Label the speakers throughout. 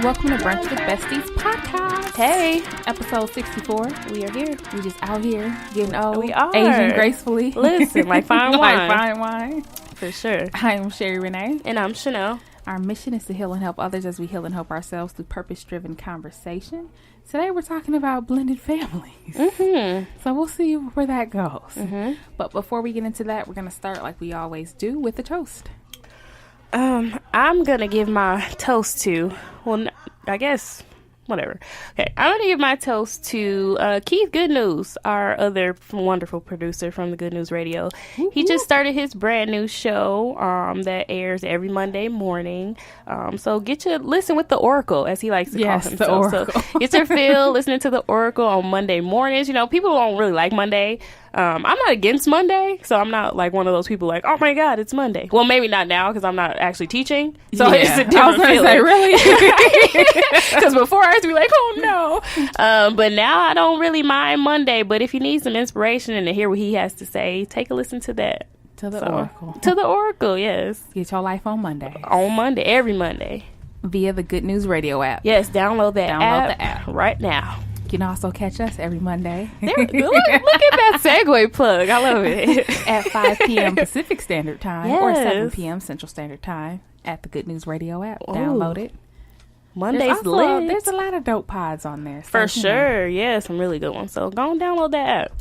Speaker 1: welcome to Brunch with Besties podcast.
Speaker 2: Hey,
Speaker 1: episode 64.
Speaker 2: We are here.
Speaker 1: We just out here getting old.
Speaker 2: We are.
Speaker 1: Aging gracefully.
Speaker 2: Listen, like fine wine.
Speaker 1: Like fine wine.
Speaker 2: For sure.
Speaker 1: I'm Sherry Renee.
Speaker 2: And I'm Chanel.
Speaker 1: Our mission is to heal and help others as we heal and help ourselves through purpose-driven conversation. Today we're talking about blended families. So we'll see where that goes. But before we get into that, we're going to start like we always do with the toast.
Speaker 2: I'm going to give my toast to, well, I guess, whatever. Okay, I'm going to give my toast to Keith Good News, our other wonderful producer from the Good News Radio. He just started his brand new show that airs every Monday morning. So listen with the Oracle, as he likes to call himself. The Oracle. So get your fill listening to the Oracle on Monday mornings. You know, people don't really like Monday. I'm not against Monday, so I'm not like one of those people like, oh my God, it's Monday. Well, maybe not now because I'm not actually teaching. So it's a different feeling. Say, really? Because before I used to be like, oh no. But now I don't really mind Monday. But if you need some inspiration and to hear what he has to say, take a listen to that.
Speaker 1: To the Oracle.
Speaker 2: To the Oracle, yes.
Speaker 1: Get your life on Monday.
Speaker 2: On Monday, every Monday.
Speaker 1: Via the Good News Radio app.
Speaker 2: Yes, download the app right now.
Speaker 1: You can also catch us every Monday.
Speaker 2: Look at that segue plug. I love it.
Speaker 1: At 5 p.m. Pacific Standard Time or 7 p.m. Central Standard Time at the Good News Radio app. Ooh. Download it.
Speaker 2: Monday's lit.
Speaker 1: There's a lot of dope pods on there. So,
Speaker 2: for sure. Yeah, some really good ones. So go and download that app.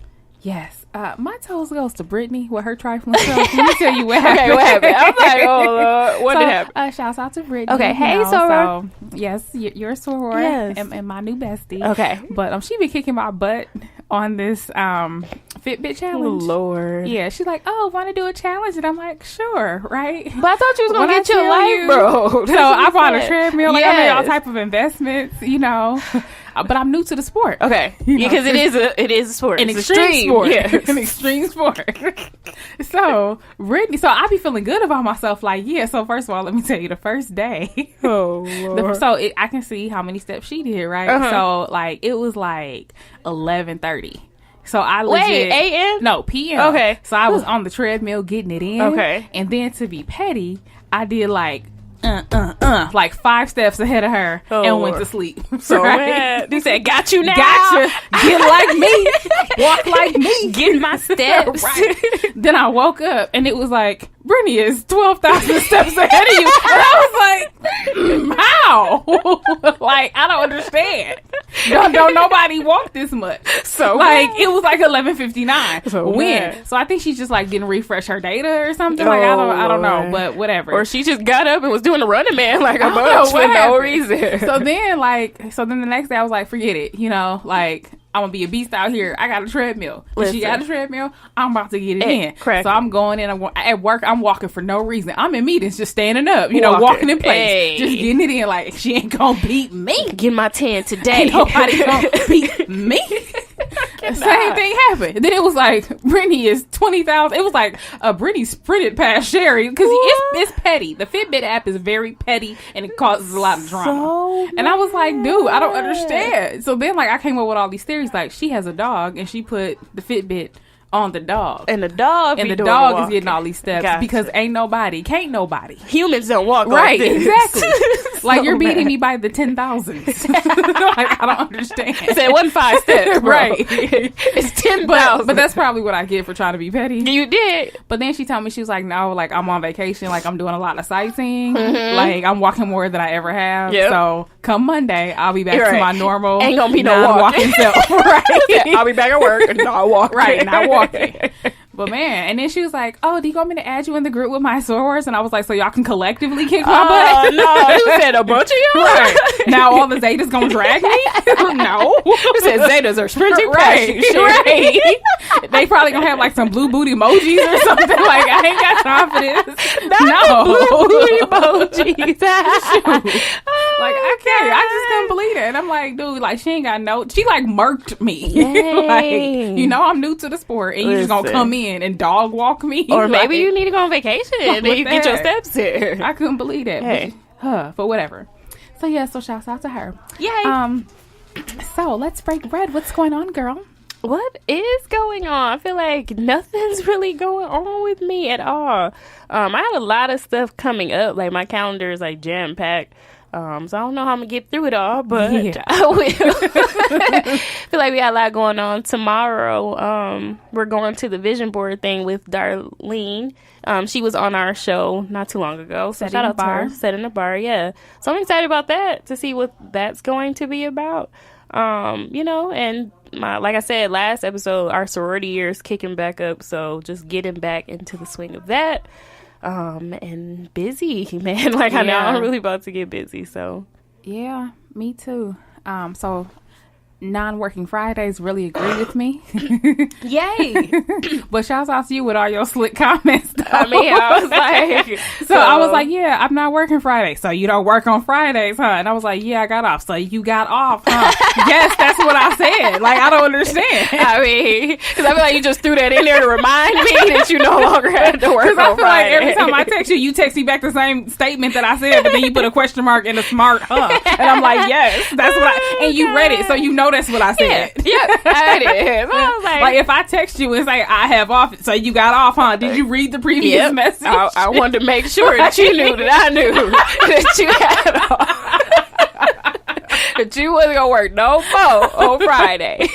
Speaker 1: Yes. My toast goes to Brittany with her trifling self. Let me tell you what happened.
Speaker 2: Okay, what happened? I'm like, oh, Lord. What did happen?
Speaker 1: Shouts out to Brittany.
Speaker 2: Okay, hey, Soror.
Speaker 1: So, yes, you're a soror.
Speaker 2: Yes.
Speaker 1: And my new bestie.
Speaker 2: Okay.
Speaker 1: But she been kicking my butt on this Fitbit challenge.
Speaker 2: Oh, Lord.
Speaker 1: Yeah, she's like, oh, want to do a challenge? And I'm like, sure, right?
Speaker 2: But I thought you was going to get your life, bro.
Speaker 1: So I bought a treadmill. Like, I made all type of investments, you know. But I'm new to the sport.
Speaker 2: Okay. Because it is a sport.
Speaker 1: An extreme sport.
Speaker 2: Yeah.
Speaker 1: An extreme sport. So, Brittany, I be feeling good about myself. Like, yeah. So, first of all, let me tell you, the first day.
Speaker 2: Oh, Lord.
Speaker 1: I can see how many steps she did, right? So, like, it was like 11:30. So I legit...
Speaker 2: Wait, a.m.?
Speaker 1: No, p.m.
Speaker 2: Okay.
Speaker 1: So I was on the treadmill getting it in.
Speaker 2: Okay.
Speaker 1: And then to be petty, I did like... like 5 steps ahead of her and went to sleep.
Speaker 2: So mad. You said, got you now.
Speaker 1: Gotcha. Get like me. Walk like me.
Speaker 2: Get my steps.
Speaker 1: Right. Then I woke up and it was like, Brittany is 12,000 steps ahead of you. And I was like, how? Like, I don't understand. Don't nobody walk this much.
Speaker 2: So
Speaker 1: like, it was like 11:59.
Speaker 2: So when?
Speaker 1: So I think she's just like didn't refresh her data or something. Like, I don't know, but whatever.
Speaker 2: Or she just got up and was doing the Running Man like a bunch for no reason.
Speaker 1: So then the next day I was like, forget it. You know, like, I'm gonna be a beast out here. I got a treadmill. If she got a treadmill, I'm about to get it in.
Speaker 2: Correct.
Speaker 1: So I'm going in. At work, I'm walking for no reason. I'm in meetings just standing up, you know, walking in place. Just getting it in like, she ain't gonna beat me.
Speaker 2: Get my 10 today.
Speaker 1: Ain't nobody gonna beat me. Same thing happened. Then it was like, Brittany is 20,000. It was like Brittany sprinted past Sherry because it's petty. The Fitbit app is very petty and it causes a lot of drama. And I was like, dude, I don't understand. So then like I came up with all these theories. Like, she has a dog and she put the Fitbit on the dog.
Speaker 2: And the dog
Speaker 1: is getting all these steps.
Speaker 2: Gotcha.
Speaker 1: Because can't nobody.
Speaker 2: Humans don't walk
Speaker 1: right,
Speaker 2: like this.
Speaker 1: Exactly. Like, you're beating me by the 10,000s. Like, I don't understand.
Speaker 2: It wasn't 5 steps, bro.
Speaker 1: Right.
Speaker 2: It's 10,000.
Speaker 1: But that's probably what I get for trying to be petty.
Speaker 2: You did.
Speaker 1: But then she told me, she was like, no, like, I'm on vacation. Like, I'm doing a lot of sightseeing. Like, I'm walking more than I ever have. Yep. So come Monday, I'll be back to my normal.
Speaker 2: Ain't gonna be no walking
Speaker 1: self. Right.
Speaker 2: I'll be back at work and not walking.
Speaker 1: Right, not walking. But man, and then she was like, oh, do you want me to add you in the group with my sorors? And I was like, so y'all can collectively kick my butt?
Speaker 2: No, you said a bunch of y'all?
Speaker 1: Right. Now all the Zetas gonna drag me? No.
Speaker 2: You said Zetas are sprinting past you.
Speaker 1: Right. They probably gonna have like some blue booty emojis or something. Like, I ain't got time for this.
Speaker 2: Not blue booty emojis.
Speaker 1: Like, I can't. I just couldn't believe it. And I'm like, dude, like, she ain't got no. She like murked me. Like, you know, I'm new to the sport, and you just gonna come in and dog walk me.
Speaker 2: Or maybe you need to go on vacation and you get your steps in.
Speaker 1: I couldn't believe that.
Speaker 2: Hey.
Speaker 1: But whatever. So yeah, so shouts out to her.
Speaker 2: Yay.
Speaker 1: So let's break bread. What's going on, girl?
Speaker 2: What is going on? I feel like nothing's really going on with me at all. I have a lot of stuff coming up. Like, my calendar is like jam packed. So I don't know how I'm gonna get through it all, but
Speaker 1: Yeah.
Speaker 2: I will. Feel like we got a lot going on tomorrow. We're going to the vision board thing with Darlene. She was on our show not too long ago. So shout out to her. Setting the bar, yeah. So I'm excited about that, to see what that's going to be about. And like I said last episode, our sorority year is kicking back up, so just getting back into the swing of that. And busy, man. Like, I know I'm really about to get busy, so.
Speaker 1: Yeah, me too. So non-working Fridays really agree with me.
Speaker 2: Yay!
Speaker 1: But shouts out to you with all your slick comments, though.
Speaker 2: I mean, I was like...
Speaker 1: So I was like, yeah, I'm not working Friday. So you don't work on Fridays, huh? And I was like, yeah, I got off. So you got off, huh? Yes, that's what I said. Like, I don't understand.
Speaker 2: I mean, because I feel like you just threw that in there to remind me that you no longer had to work on Friday.
Speaker 1: I feel like every time I text you, you text me back the same statement that I said, but then you put a question mark and a smart huh. And I'm like, yes, that's what and you read it, so you know that's what I said.
Speaker 2: Yeah, I did. So I was
Speaker 1: like, if I text you and say, I have off, so you got off, huh? Did you read the previous message?
Speaker 2: I wanted to make sure that you knew that I knew that you had off. That you wasn't going to work no more on Friday.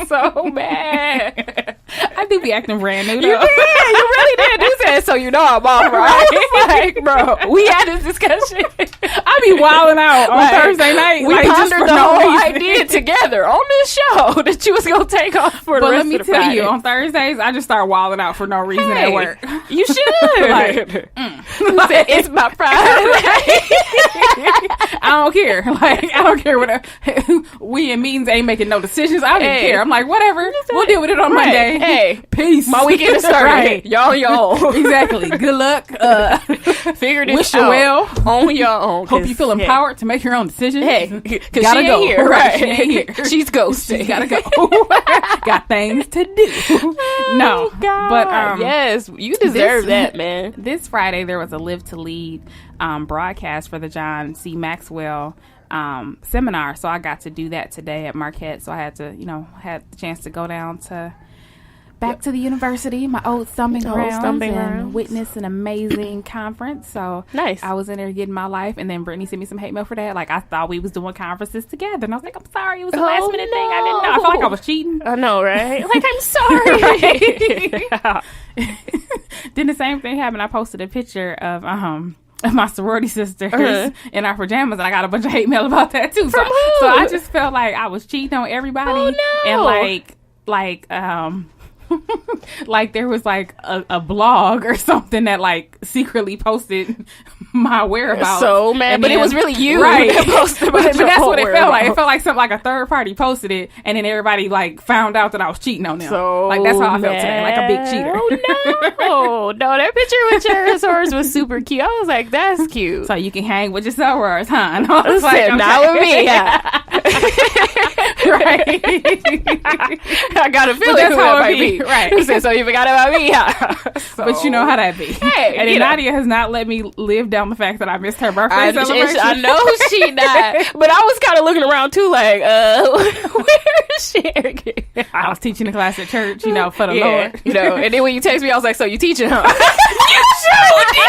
Speaker 2: So bad.
Speaker 1: I do be acting brand new, though.
Speaker 2: You really did. You said, so you know I'm off, right? Like, bro, we had this discussion.
Speaker 1: I be wilding out on Thursday night.
Speaker 2: We pondered the whole idea together on this show that you was going to take off for the rest of the Friday.
Speaker 1: But let me tell you, on Thursdays, I just start wilding out for no reason at work.
Speaker 2: You should. Like, it's my Friday.
Speaker 1: I don't care. Like, I don't care what we in meetings ain't making no decisions. I don't care. I'm like, whatever. We'll deal with it on Monday.
Speaker 2: Hey,
Speaker 1: peace.
Speaker 2: My weekend is started.
Speaker 1: Right.
Speaker 2: Y'all on your own.
Speaker 1: Exactly. Good luck.
Speaker 2: Figure this
Speaker 1: wish
Speaker 2: out.
Speaker 1: You well.
Speaker 2: On your own.
Speaker 1: Hope you feel empowered to make your own decisions.
Speaker 2: Hey, because
Speaker 1: gotta
Speaker 2: she
Speaker 1: go.
Speaker 2: Ain't here, right?
Speaker 1: She ain't here.
Speaker 2: She's ghosted.
Speaker 1: She's gotta go. Got things to do. No,
Speaker 2: God.
Speaker 1: But
Speaker 2: yes, you deserve that, man.
Speaker 1: This Friday there was a Live to Lead broadcast for the John C. Maxwell seminar, so I got to do that today at Marquette. So I had to, had the chance to go down to back to the university, my old stomping grounds, and witness an amazing conference. So
Speaker 2: nice.
Speaker 1: I was in there getting my life, and then Brittany sent me some hate mail for that. Like, I thought we was doing conferences together, and I was like, I'm sorry, it was a last minute thing. I didn't know. I felt like I was cheating.
Speaker 2: I know, right? Like, I'm sorry.
Speaker 1: Then the same thing happened. I posted a picture of my sorority sisters in our pajamas, and I got a bunch of hate mail about that too.
Speaker 2: From who?
Speaker 1: So I just felt like I was cheating on everybody.
Speaker 2: Oh, no.
Speaker 1: And like there was like a blog or something that like secretly posted my whereabouts.
Speaker 2: So mad, but it was really you
Speaker 1: that
Speaker 2: posted.
Speaker 1: But that's what it felt like. It felt like something like a third party posted it, and then everybody like found out that I was cheating on them.
Speaker 2: So
Speaker 1: like that's how I felt today, like a big cheater.
Speaker 2: Oh no, that picture with your sorors was super cute. I was like, that's cute.
Speaker 1: So you can hang with your sorors, huh? And I was like,
Speaker 2: not with me.
Speaker 1: Right.
Speaker 2: I got a feeling
Speaker 1: that's how
Speaker 2: that
Speaker 1: it be. Right.
Speaker 2: So you forgot about me.
Speaker 1: But you know how that be.
Speaker 2: Hey,
Speaker 1: and then Nadia has not let me live down the fact that I missed her birthday celebration.
Speaker 2: I know she not. But I was kind of looking around too, like, where is she?
Speaker 1: I was teaching a class at church, for the Lord.
Speaker 2: And then when you text me, I was like, so you teaching, huh?
Speaker 1: You sure did.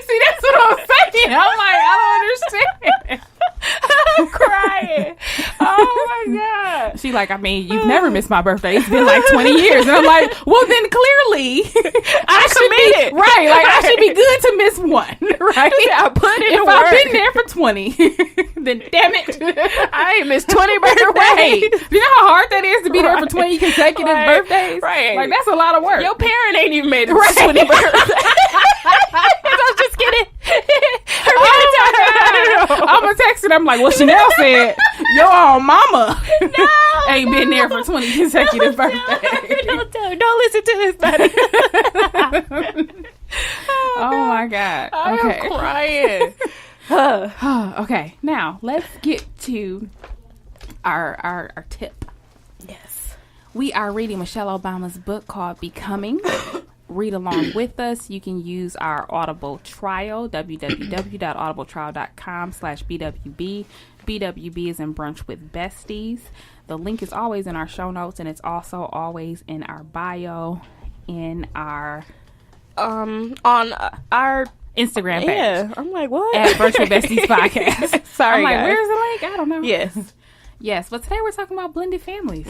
Speaker 1: See, that's what I'm saying. I'm like, I don't understand.
Speaker 2: I'm crying. Oh my God.
Speaker 1: She like, I mean, you've never missed my birthday. It's been like 20 years. And I'm like, well, then clearly
Speaker 2: I committed.
Speaker 1: Right. Like, I should be good to miss one. Right.
Speaker 2: I put it in
Speaker 1: If
Speaker 2: work.
Speaker 1: I've been there for 20, then damn it.
Speaker 2: I ain't missed 20 birthdays.
Speaker 1: You know how hard that is to be there for 20 consecutive birthdays?
Speaker 2: Right.
Speaker 1: Like, that's a lot of work.
Speaker 2: Your parent ain't even made it for 20 birthdays. I'm just kidding.
Speaker 1: I'm gonna text it. I'm like, well, Chanel said your own mama ain't been there for 20 consecutive birthdays.
Speaker 2: Don't listen to this, buddy.
Speaker 1: Oh my God.
Speaker 2: I'm crying.
Speaker 1: Okay, now let's get to our tip.
Speaker 2: Yes.
Speaker 1: We are reading Michelle Obama's book called Becoming. Read along with us. You can use our Audible trial, www.audibletrial.com/BWB. BWB is in Brunch with Besties. The link is always in our show notes, and it's also always in our bio, in our
Speaker 2: on our
Speaker 1: Instagram page.
Speaker 2: Yeah, I'm like, what?
Speaker 1: At Brunch with Besties podcast.
Speaker 2: Sorry,
Speaker 1: I'm like,
Speaker 2: guys.
Speaker 1: where's the link? I don't know.
Speaker 2: Yes.
Speaker 1: Yes, but today we're talking about blended families.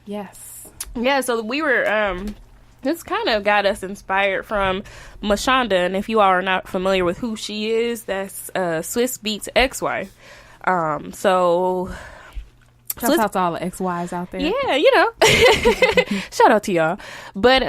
Speaker 1: Yes.
Speaker 2: Yeah, so we were, this kind of got us inspired from Mashonda, and if you all are not familiar with who she is, that's Swiss Beats ex-wife.
Speaker 1: Shout out to all the ex-wives out there.
Speaker 2: Yeah, you know. Shout out to y'all. But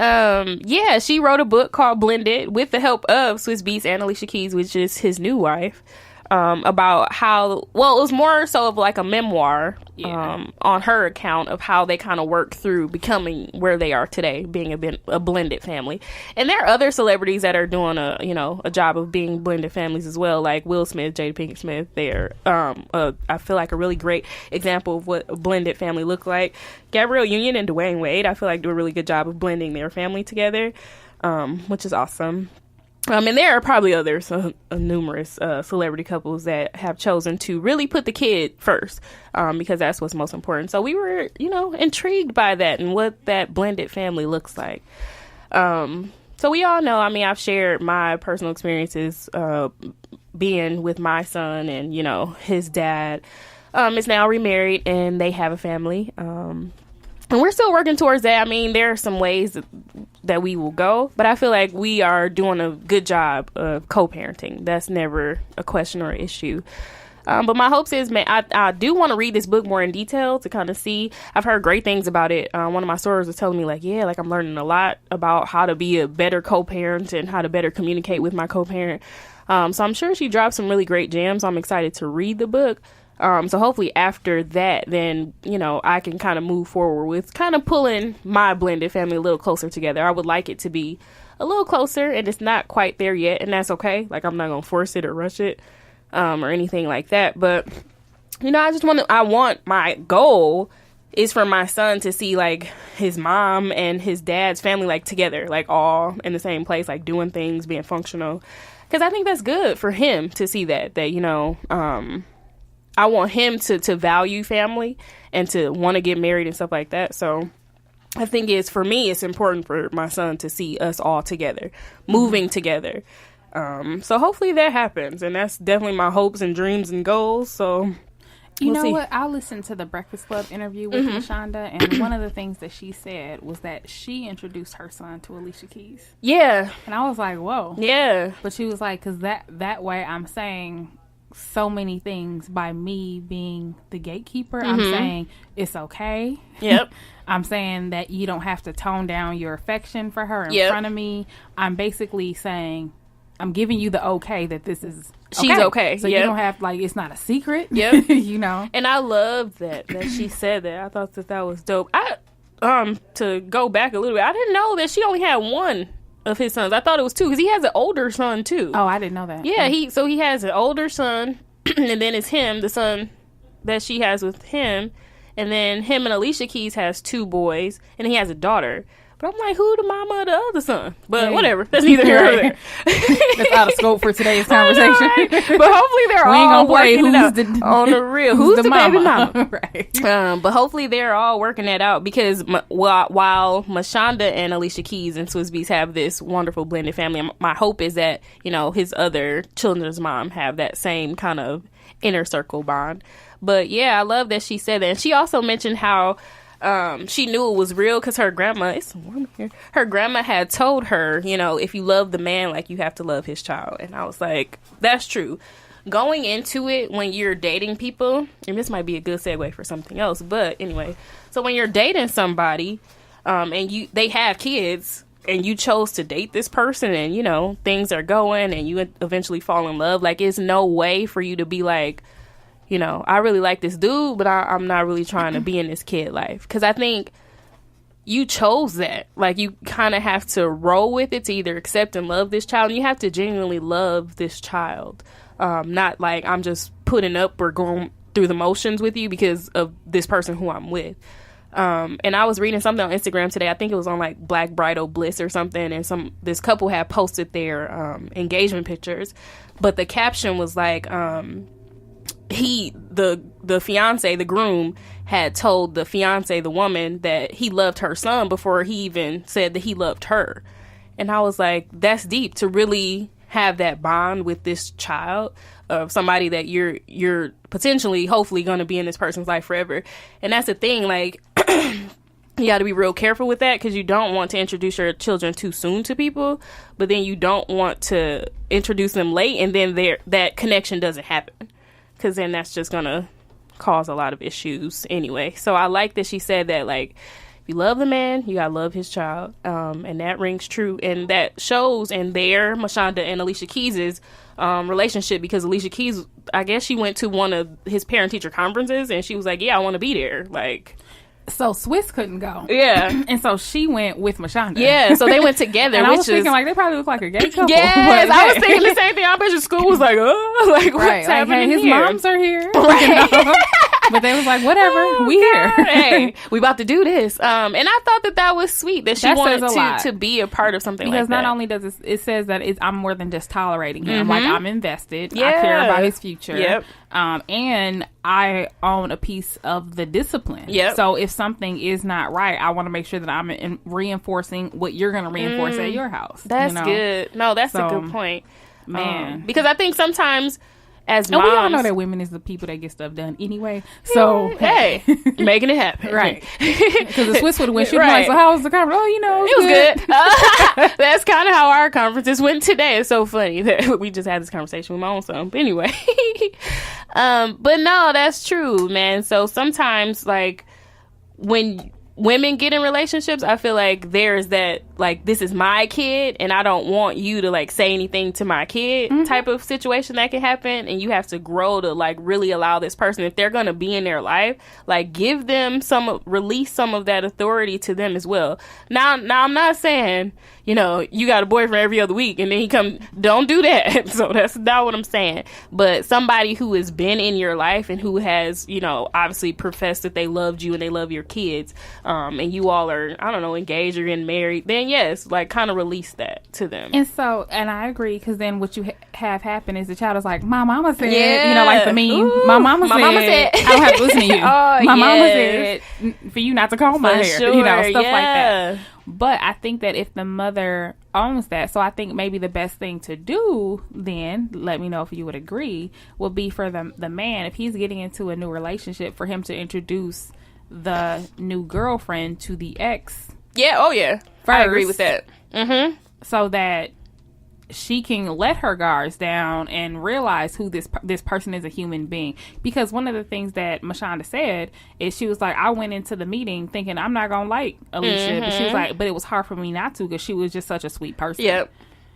Speaker 2: yeah, she wrote a book called Blended with the help of Swiss Beats and Alicia Keys, which is his new wife. About how, well, it was more so of like a memoir on her account of how they kind of worked through becoming where they are today, being a blended family. And there are other celebrities that are doing a job of being blended families as well, like Will Smith, Jada Pinkett Smith. They're I feel like a really great example of what a blended family looked like. Gabrielle Union and Dwayne Wade, I feel like do a really good job of blending their family together, which is awesome. And there are probably others, numerous celebrity couples that have chosen to really put the kid first, because that's what's most important. So we were, intrigued by that and what that blended family looks like. So we all know, I've shared my personal experiences being with my son, and, his dad is now remarried and they have a family. And we're still working towards that. There are some ways that we will go, but I feel like we are doing a good job of co-parenting. That's never a question or an issue. But my hopes is, I do want to read this book more in detail to kind of see. I've heard great things about it. One of my sorors was telling me I'm learning a lot about how to be a better co-parent and how to better communicate with my co-parent. So I'm sure she dropped some really great gems. I'm excited to read the book. So hopefully after that, then, I can kind of move forward with kind of pulling my blended family a little closer together. I would like it to be a little closer, and it's not quite there yet, and that's okay. I'm not going to force it or rush it, or anything like that. But, my goal is for my son to see, his mom and his dad's family, together, all in the same place, doing things, being functional. Because I think that's good for him to see that, I want him to value family and to want to get married and stuff like that. So I think for me, it's important for my son to see us all together, moving together. So hopefully that happens. And that's definitely my hopes and dreams and goals. So
Speaker 1: we'll see. What? I listened to the Breakfast Club interview with Mashonda, and one of the things that she said was that she introduced her son to Alicia Keys.
Speaker 2: Yeah.
Speaker 1: And I was like, whoa.
Speaker 2: Yeah.
Speaker 1: But she was like, because that way I'm saying so many things by me being the gatekeeper. I'm saying it's okay.
Speaker 2: Yep.
Speaker 1: I'm saying that you don't have to tone down your affection for her in front of me. I'm basically saying I'm giving you the okay that this is okay.
Speaker 2: She's okay.
Speaker 1: So you don't have it's not a secret.
Speaker 2: Yep.
Speaker 1: And
Speaker 2: I love that she said that. I thought that was dope. To go back a little bit, I didn't know that she only had one of his sons. I thought it was two, because he has an older son too.
Speaker 1: Oh, I didn't know that.
Speaker 2: Yeah, he has an older son, and then it's him, the son that she has with him, and then him and Alicia Keys has two boys, and he has a daughter. But I'm like, who the mama of the other son? But whatever, that's neither here nor there.
Speaker 1: That's out of scope for today's conversation.
Speaker 2: Know, right? But hopefully they're all working it out on the real. Who's the baby mama?
Speaker 1: Right.
Speaker 2: But hopefully they're all working that out, because while Mashonda and Alicia Keys and Swiss Beats have this wonderful blended family, my hope is that his other children's mom have that same kind of inner circle bond. But yeah, I love that she said that, and she also mentioned how she knew it was real because her grandma, it's warm here, her grandma had told her, if you love the man, you have to love his child. And I was like, that's true. Going into it when you're dating people, and this might be a good segue for something else, but anyway, so when you're dating somebody, and they have kids, and you chose to date this person, and things are going, and you eventually fall in love, it's no way for you to be like, I really like this dude, but I'm not really trying to be in this kid life. Because I think you chose that. You kind of have to roll with it to either accept and love this child. And you have to genuinely love this child. Not I'm just putting up or going through the motions with you because of this person who I'm with. And I was reading something on Instagram today. I think it was on Black Bridal Bliss or something. And this couple had posted their engagement pictures. But the caption was the fiance, the groom, had told the fiance, the woman, that he loved her son before he even said that he loved her. And I was like, that's deep, to really have that bond with this child of somebody that you're potentially, hopefully, going to be in this person's life forever. And that's the thing, like, you got to be real careful with that, because you don't want to introduce your children too soon to people, but then you don't want to introduce them late, and then that connection doesn't happen, because then that's just going to cause a lot of issues anyway. So I like that she said that, like, if you love the man, you gotta love his child, and that rings true, and that shows in their Mashonda and Alicia Keys' relationship, because Alicia Keys, I guess she went to one of his parent-teacher conferences, and she was like, yeah, I want to be there, like.
Speaker 1: So Swiss couldn't go.
Speaker 2: Yeah.
Speaker 1: And so she went with Mashonda.
Speaker 2: Yeah, so they went together.
Speaker 1: And I was thinking, like, they probably look like a gay couple.
Speaker 2: Yes, I was thinking the same thing. I bet your school was like, oh, like, what's happening
Speaker 1: his
Speaker 2: here?
Speaker 1: moms are here.
Speaker 2: Right.
Speaker 1: You know? But they was like, whatever, we here.
Speaker 2: Hey, we about to do this. And I thought that was sweet, that she wanted to be a part of something
Speaker 1: because
Speaker 2: like that.
Speaker 1: Because not only does it says that I'm more than just tolerating him.
Speaker 2: Mm-hmm.
Speaker 1: Like, I'm invested.
Speaker 2: Yeah.
Speaker 1: I care about his future.
Speaker 2: Yep.
Speaker 1: And I own a piece of the discipline.
Speaker 2: Yep.
Speaker 1: So if something is not right, I want to make sure that I'm reinforcing what you're going to reinforce at your house.
Speaker 2: That's good. No, that's a good point.
Speaker 1: Man.
Speaker 2: Because I think sometimes as moms,
Speaker 1: we all know that women is the people that get stuff done anyway. So
Speaker 2: hey, making it happen,
Speaker 1: right? Because the Swiss would have went. She'd be like, "So how was the conference?" Oh,
Speaker 2: it was good. That's kind of how our conferences went today. It's so funny that we just had this conversation with my own son. But anyway, but no, that's true, man. So sometimes, like, when women get in relationships, I feel like there's that, like, this is my kid and I don't want you to, like, say anything to my kid type of situation that can happen, and you have to grow to, like, really allow this person, if they're gonna be in their life, like, give them release some of that authority to them as well. Now I'm not saying, you know, you got a boyfriend every other week and then he don't do that. So that's not what I'm saying. But somebody who has been in your life and who has, you know, obviously professed that they loved you and they love your kids, and you all are, I don't know, engaged or getting married, then yes, like, kind of release that to them.
Speaker 1: And I agree, because then what you have happen is the child is like, my mama said, you know, like the meme, ooh, my mama said, I don't have to listen to you. My mama said for you not to comb my hair, you know, stuff like that. But I think that if the mother owns that, so I think maybe the best thing to do then, let me know if you would agree, would be for the man, if he's getting into a new relationship, for him to introduce the new girlfriend to the ex.
Speaker 2: Yeah, oh yeah. First, I agree with that. Mm-hmm.
Speaker 1: So that she can let her guards down and realize who this person is, a human being. Because one of the things that Mashonda said is, she was like, I went into the meeting thinking I'm not gonna like Alicia, but she was like, but it was hard for me not to, because she was just such a sweet person.
Speaker 2: Yep.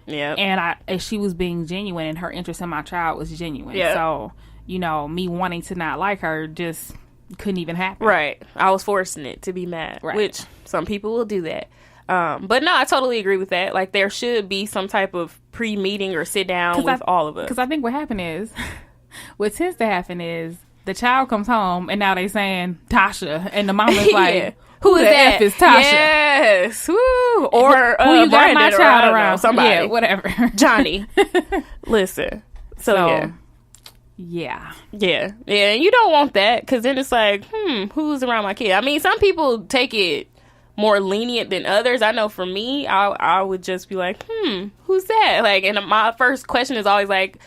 Speaker 1: And she was being genuine, and her interest in my child was genuine. Yep. So, you know, me wanting to not like her just couldn't even happen.
Speaker 2: Right. I was forcing it to be mad, right. Which some people will do that. But no, I totally agree with that. Like, there should be some type of pre-meeting or sit down with all of us.
Speaker 1: Because I think what tends to happen is the child comes home and now they saying Tasha, and the mama's like, who is that? F is Tasha.
Speaker 2: Yes. Woo. Or
Speaker 1: who you got my child around?
Speaker 2: Somebody.
Speaker 1: Yeah, whatever.
Speaker 2: Johnny. Listen. So yeah. And you don't want that, because then it's like, who's around my kid? I mean, some people take it more lenient than others. I know for me, I would just be like, who's that? Like, and my first question is always like,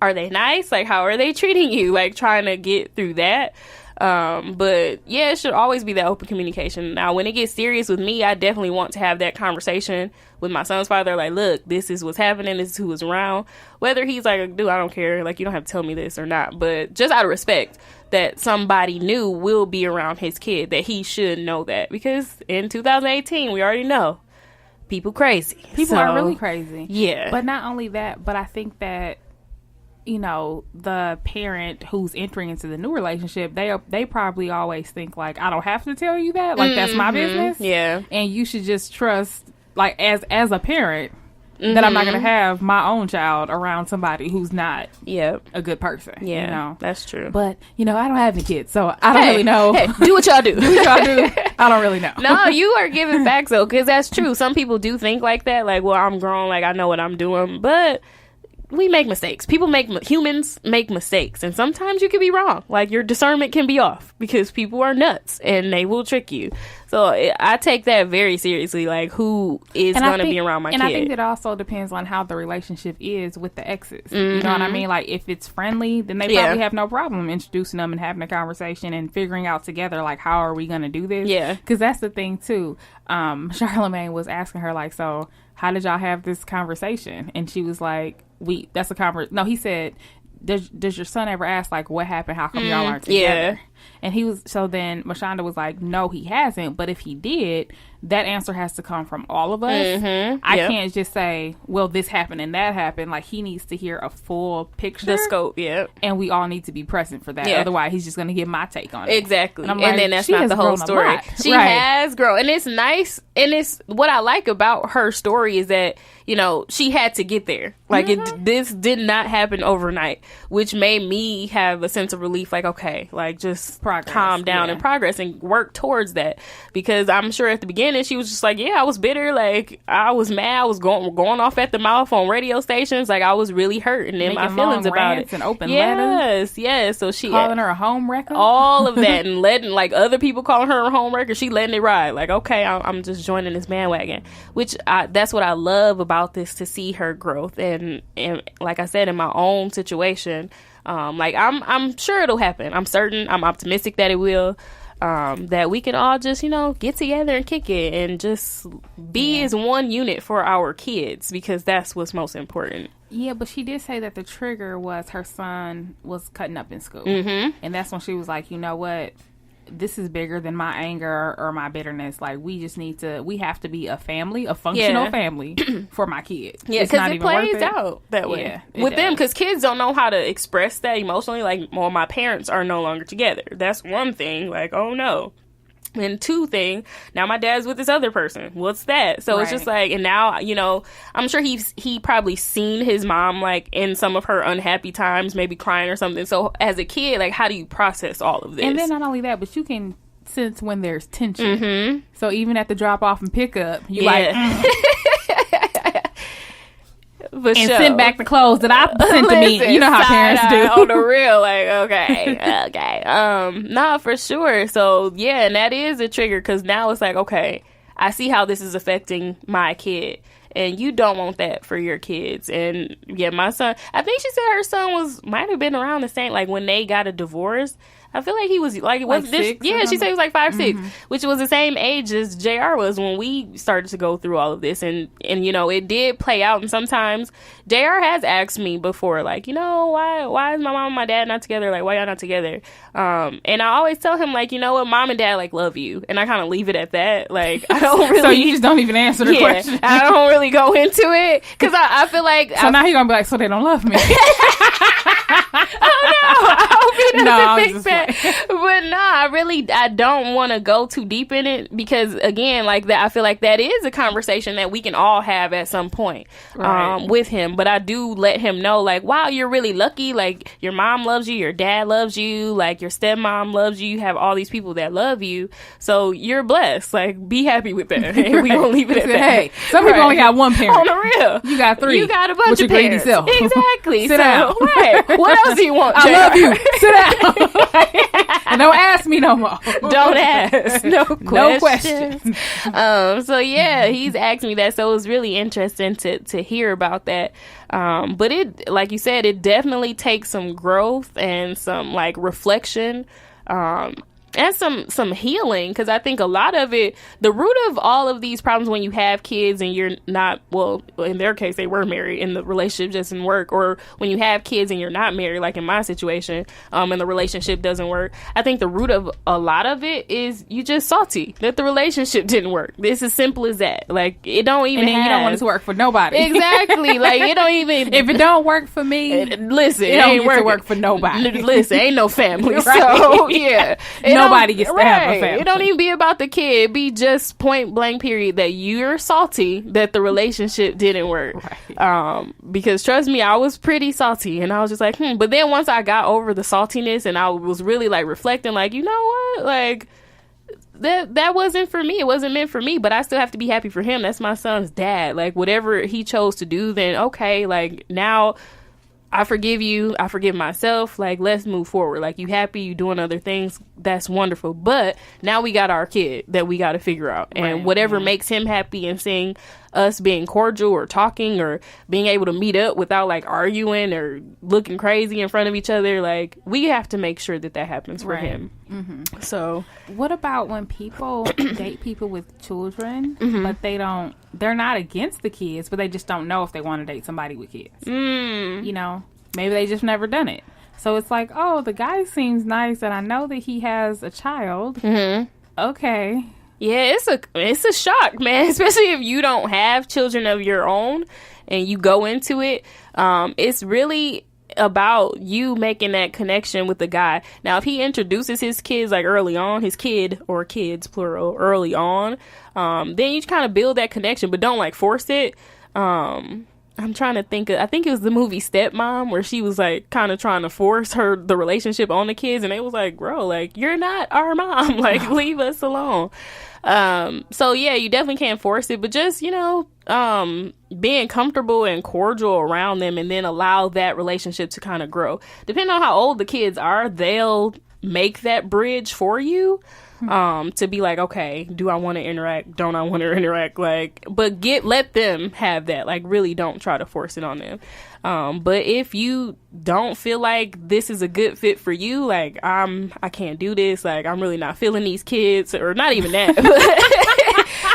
Speaker 2: are they nice? Like, how are they treating you? Like, trying to get through that. But yeah, it should always be that open communication. Now, when it gets serious with me, I definitely want to have that conversation with my son's father. Like, look, this is what's happening. This is who is around. Whether he's like, dude, I don't care. Like, you don't have to tell me this or not. But just out of respect that somebody new will be around his kid, that he should know that. Because in 2018, we already know people crazy.
Speaker 1: People are really crazy.
Speaker 2: Yeah.
Speaker 1: But not only that, but I think that, you know, the parent who's entering into the new relationship, they probably always think, like, I don't have to tell you that, like, that's my business.
Speaker 2: Yeah. And
Speaker 1: you should just trust, like, as a parent, that I'm not going to have my own child around somebody who's not a good person.
Speaker 2: Yeah,
Speaker 1: you know?
Speaker 2: That's true.
Speaker 1: But, you know, I don't have any kids, so I don't really know.
Speaker 2: Hey, do what y'all do.
Speaker 1: I don't really know.
Speaker 2: No, you are giving facts, though, because that's true. Some people do think like that, like, well, I'm grown, like, I know what I'm doing, but we make mistakes. Humans make mistakes, and sometimes you can be wrong. Like, your discernment can be off because people are nuts and they will trick you. So I take that very seriously. Like, who is going to be around my kid?
Speaker 1: And I think that also depends on how the relationship is with the exes. You know what I mean? Like, if it's friendly, then they probably have no problem introducing them and having a conversation and figuring out together, like, how are we going to do this?
Speaker 2: Yeah.
Speaker 1: Because that's the thing, too. Charlamagne was asking her, like, so how did y'all have this conversation? And she was like, that's a conversation. No, he said, does your son ever ask, like, what happened? How come y'all aren't together?
Speaker 2: Yeah.
Speaker 1: And then Mashonda was like, no, he hasn't. But if he did, that answer has to come from all of us. I can't just say, well, this happened and that happened. Like, he needs to hear a full picture.
Speaker 2: The scope,
Speaker 1: And we all need to be present for that. Otherwise, he's just going to get my take on it.
Speaker 2: Exactly. And then that's not the whole story. She has grown. And it's nice. And it's what I like about her story is that, you know, she had to get there. Like, this did not happen overnight, which made me have a sense of relief. Like, okay, like, just calm down and progress and work towards that. Because I'm sure at the beginning she was just like, yeah, I was bitter, like, I was mad, I was going off at the mouth on radio stations, like, I was really hurting in my feelings about it.
Speaker 1: And open letters.
Speaker 2: Yes. So she
Speaker 1: calling her a home wrecker,
Speaker 2: all of that, and letting, like, other people calling her a home wrecker, she letting it ride. Like, okay, I'm just joining this bandwagon, which that's what I love about this, to see her growth. And like I said, in my own situation, like, I'm sure it'll happen. I'm certain. I'm optimistic that it will. That we can all just, you know, get together and kick it and just be as one unit for our kids, because that's what's most important.
Speaker 1: Yeah, but she did say that the trigger was her son was cutting up in school. And that's when she was like, you know what? This is bigger than my anger or my bitterness. Like, we have to be a family, a functional family for my kids.
Speaker 2: Yeah, because it plays out that way with them, because kids don't know how to express that emotionally. Like, well, my parents are no longer together. That's one thing. Like, oh no. And two thing, now my dad's with this other person. What's that? So it's just like, and now, you know, I'm sure he probably seen his mom, like, in some of her unhappy times, maybe crying or something. So as a kid, like, how do you process all of this?
Speaker 1: And then not only that, but you can sense when there's tension. So even at the drop off and pick up, you like, send back the clothes that I sent to me. You know how parents do.
Speaker 2: On the real, like, okay. Nah, for sure. So, yeah, and that is a trigger, because now it's like, okay, I see how this is affecting my kid. And you don't want that for your kids. And, yeah, my son, I think she said her son might have been around the same, like, when they got a divorce. I feel like he was like, she said he was like 5'6", which was the same age as JR was when we started to go through all of this. And you know, it did play out. And sometimes JR has asked me before, like, you know, why is my mom and my dad not together? Like, why y'all not together? And I always tell him, like, you know what, mom and dad, like, love you. And I kind of leave it at that. Like, I don't really.
Speaker 1: So you just don't even answer the question.
Speaker 2: I don't really go into it, because I feel like.
Speaker 1: So now he's going to be like, so they don't love me.
Speaker 2: Oh no, I hope he doesn't think that. But no, I don't want to go too deep in it, because again, like that, I feel like that is a conversation that we can all have at some point with him. But I do let him know, like, wow, you're really lucky. Like, your mom loves you, your dad loves you, like, your stepmom loves you. You have all these people that love you, so you're blessed. Like, be happy with that. And we gonna leave it at that.
Speaker 1: Hey, some people only got one parent.
Speaker 2: On the real,
Speaker 1: you got 3.
Speaker 2: You got a bunch
Speaker 1: with
Speaker 2: of
Speaker 1: your
Speaker 2: parents.
Speaker 1: Greedy self.
Speaker 2: Exactly.
Speaker 1: Sit down.
Speaker 2: Right. What else do you want?
Speaker 1: I love you. Sit down. And don't ask me no more.
Speaker 2: Don't ask. No questions.
Speaker 1: No questions.
Speaker 2: So yeah, he's asked me that. So it was really interesting to hear about that. But it, like you said, it definitely takes some growth and some, like, reflection. And some healing, because I think a lot of it, the root of all of these problems when you have kids and you're not, well, in their case, they were married and the relationship doesn't work, or when you have kids and you're not married, like in my situation, and the relationship doesn't work, I think the root of a lot of it is you just salty that the relationship didn't work. It's as simple as that. Like, it don't even
Speaker 1: and then you don't want it to work for nobody.
Speaker 2: Exactly. Like, it don't even.
Speaker 1: If it don't work for me,
Speaker 2: listen,
Speaker 1: it ain't work for nobody.
Speaker 2: Listen, ain't no family.
Speaker 1: Right.
Speaker 2: So, yeah.
Speaker 1: Nobody gets to have a family.
Speaker 2: It don't even be about the kid. It be just point blank period that you're salty that the relationship didn't work. Right. Because trust me, I was pretty salty, and I was just like, But then once I got over the saltiness and I was really, like, reflecting, like, you know what? Like, that wasn't for me. It wasn't meant for me, but I still have to be happy for him. That's my son's dad. Like, whatever he chose to do, then okay, like, now I forgive you. I forgive myself. Like, let's move forward. Like, you happy, you doing other things. That's wonderful. But now we got our kid that we got to figure out. And whatever makes him happy, and seeing us being cordial or talking or being able to meet up without like arguing or looking crazy in front of each other, like, we have to make sure that happens for him. Mm-hmm. So
Speaker 1: what about when people date people with children, but they're not against the kids, but they just don't know if they want to date somebody with kids? You know, maybe they just never done it. So it's like, oh, the guy seems nice and I know that he has a child. Okay.
Speaker 2: Yeah, it's a shock, man, especially if you don't have children of your own and you go into it. It's really about you making that connection with the guy. Now, if he introduces his kids like early on, his kid or kids plural early on, then you kind of build that connection, but don't like force it. I'm trying to think I think it was the movie Stepmom, where she was like kind of trying to force the relationship on the kids, and they was like, bro, like, you're not our mom, like, leave us alone. So yeah, you definitely can't force it, but just, you know, being comfortable and cordial around them, and then allow that relationship to kind of grow. Depending on how old the kids are, they'll make that bridge for you. To be like, okay, do I want to interact? Don't I want to interact? Like, but let them have that. Like, really don't try to force it on them. But if you don't feel like this is a good fit for you, like, I can't do this. Like, I'm really not feeling these kids, or not even that.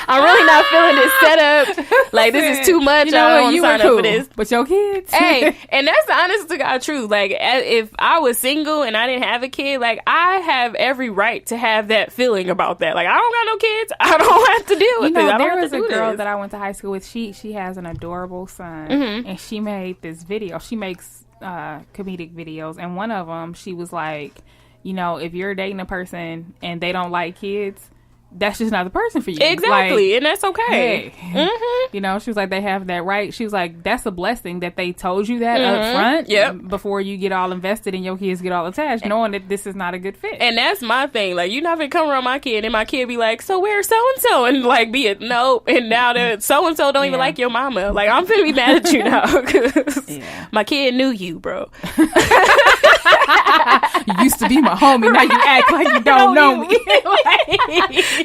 Speaker 2: I'm really not feeling this setup. Like, this is too much. I don't want to sign up for this.
Speaker 1: But your kids?
Speaker 2: Hey, and that's the honest to God truth. Like, if I was single and I didn't have a kid, like, I have every right to have that feeling about that. Like, I don't got no kids. I don't have to deal with this.
Speaker 1: There was a girl that I went to high school with. She has an adorable son, and she made this video. She makes comedic videos, and one of them, she was like, you know, if you're dating a person and they don't like kids, that's just not the person for you.
Speaker 2: Exactly. Like, and that's okay.
Speaker 1: Hey, you know, she was like, they have that right. She was like, that's a blessing that they told you that up front before you get all invested and your kids get all attached, knowing that this is not a good fit.
Speaker 2: And that's my thing. Like, you're not going to come around my kid and my kid be like, so where's so-and-so? And like, be it, no. And now that so-and-so don't even like your mama. Like, I'm finna be mad at you now. Because my kid knew you, bro.
Speaker 1: You used to be my homie. Now you act like you don't know me.
Speaker 2: Like,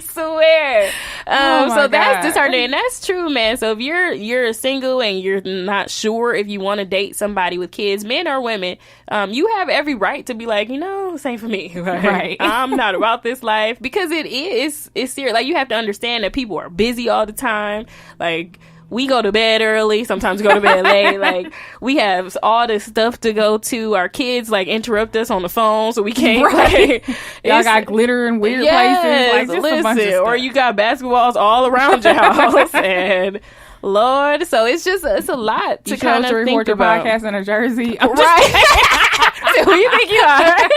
Speaker 2: swear. So
Speaker 1: God.
Speaker 2: That's disheartening. And that's true, man. So if you're single and you're not sure if you want to date somebody with kids, men or women, you have every right to be like, you know, this ain't for me. Right. I'm not about this life, because it's serious. Like, you have to understand that people are busy all the time. Like, we go to bed early. Sometimes we go to bed late. Like, we have all this stuff to go to. Our kids, like, interrupt us on the phone, so we can't.
Speaker 1: Right. Like, y'all got glitter in weird places. Like, just a bunch of stuff.
Speaker 2: Or you got basketballs all around your house. And Lord, so it's a lot to kind of think about.
Speaker 1: Your podcast in a jersey.
Speaker 2: Who you think you are?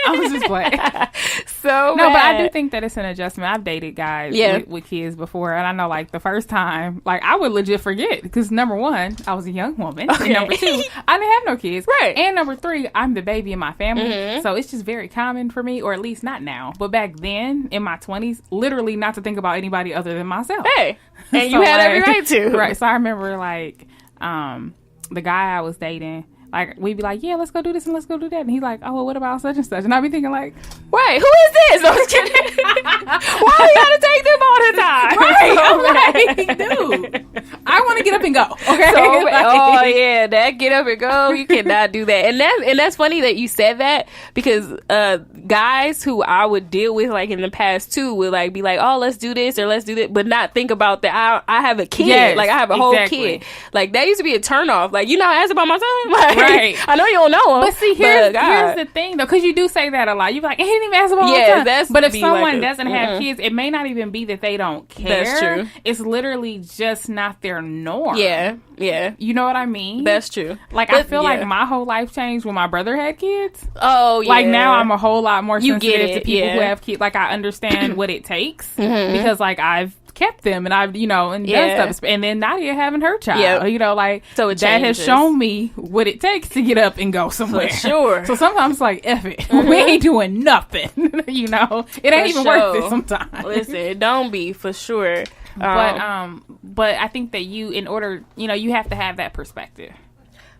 Speaker 1: I was just playing.
Speaker 2: But
Speaker 1: I do think that it's an adjustment. I've dated guys with kids before, and I know, like, the first time, like, I would legit forget, because number one, I was a young woman, and number two, I didn't have no kids,
Speaker 2: right?
Speaker 1: And number three, I'm the baby in my family, so it's just very common for me, or at least not now, but back then in my 20s, literally not to think about anybody other than myself.
Speaker 2: Hey, and you had every right to,
Speaker 1: right? So I remember, like, the guy I was dating. Like, we'd be like, yeah, let's go do this and let's go do that. And he's like, oh, well, what about such and such? And I'd be thinking, like,
Speaker 2: wait, who is this? No, I'm just kidding. Why we gotta take them all the time?
Speaker 1: Right. I'm like, dude, I want to get up and go. Okay.
Speaker 2: So, that get up and go. You cannot do that. And that's funny that you said that, because guys who I would deal with, like, in the past too, would, like, be like, oh, let's do this or let's do that, but not think about that I have a kid. Yes, like, I have a whole kid. Like, that used to be a turnoff. Like, you not ask about my son? Like, right. I know you don't know him.
Speaker 1: But see, here's the thing, though, because you do say that a lot. You're like, he didn't even ask about my son. But if someone doesn't have kids, it may not even be that they don't care.
Speaker 2: That's true.
Speaker 1: It's literally just not their norm.
Speaker 2: Yeah.
Speaker 1: You know what I mean?
Speaker 2: That's true.
Speaker 1: Like, I feel like my whole life changed when my brother had kids.
Speaker 2: Oh, yeah.
Speaker 1: Like, now I'm a whole lot more sensitive to people who have kids. Like, I understand what it takes, because, like, I've kept them and I've, and done stuff. And then Nadia having her child, like,
Speaker 2: so it
Speaker 1: that has shown me what it takes to get up and go somewhere.
Speaker 2: For sure.
Speaker 1: So sometimes it's like, F it. We ain't doing nothing. It ain't even worth it sometimes.
Speaker 2: Listen, don't be, for sure.
Speaker 1: But I think that in order, you have to have that perspective.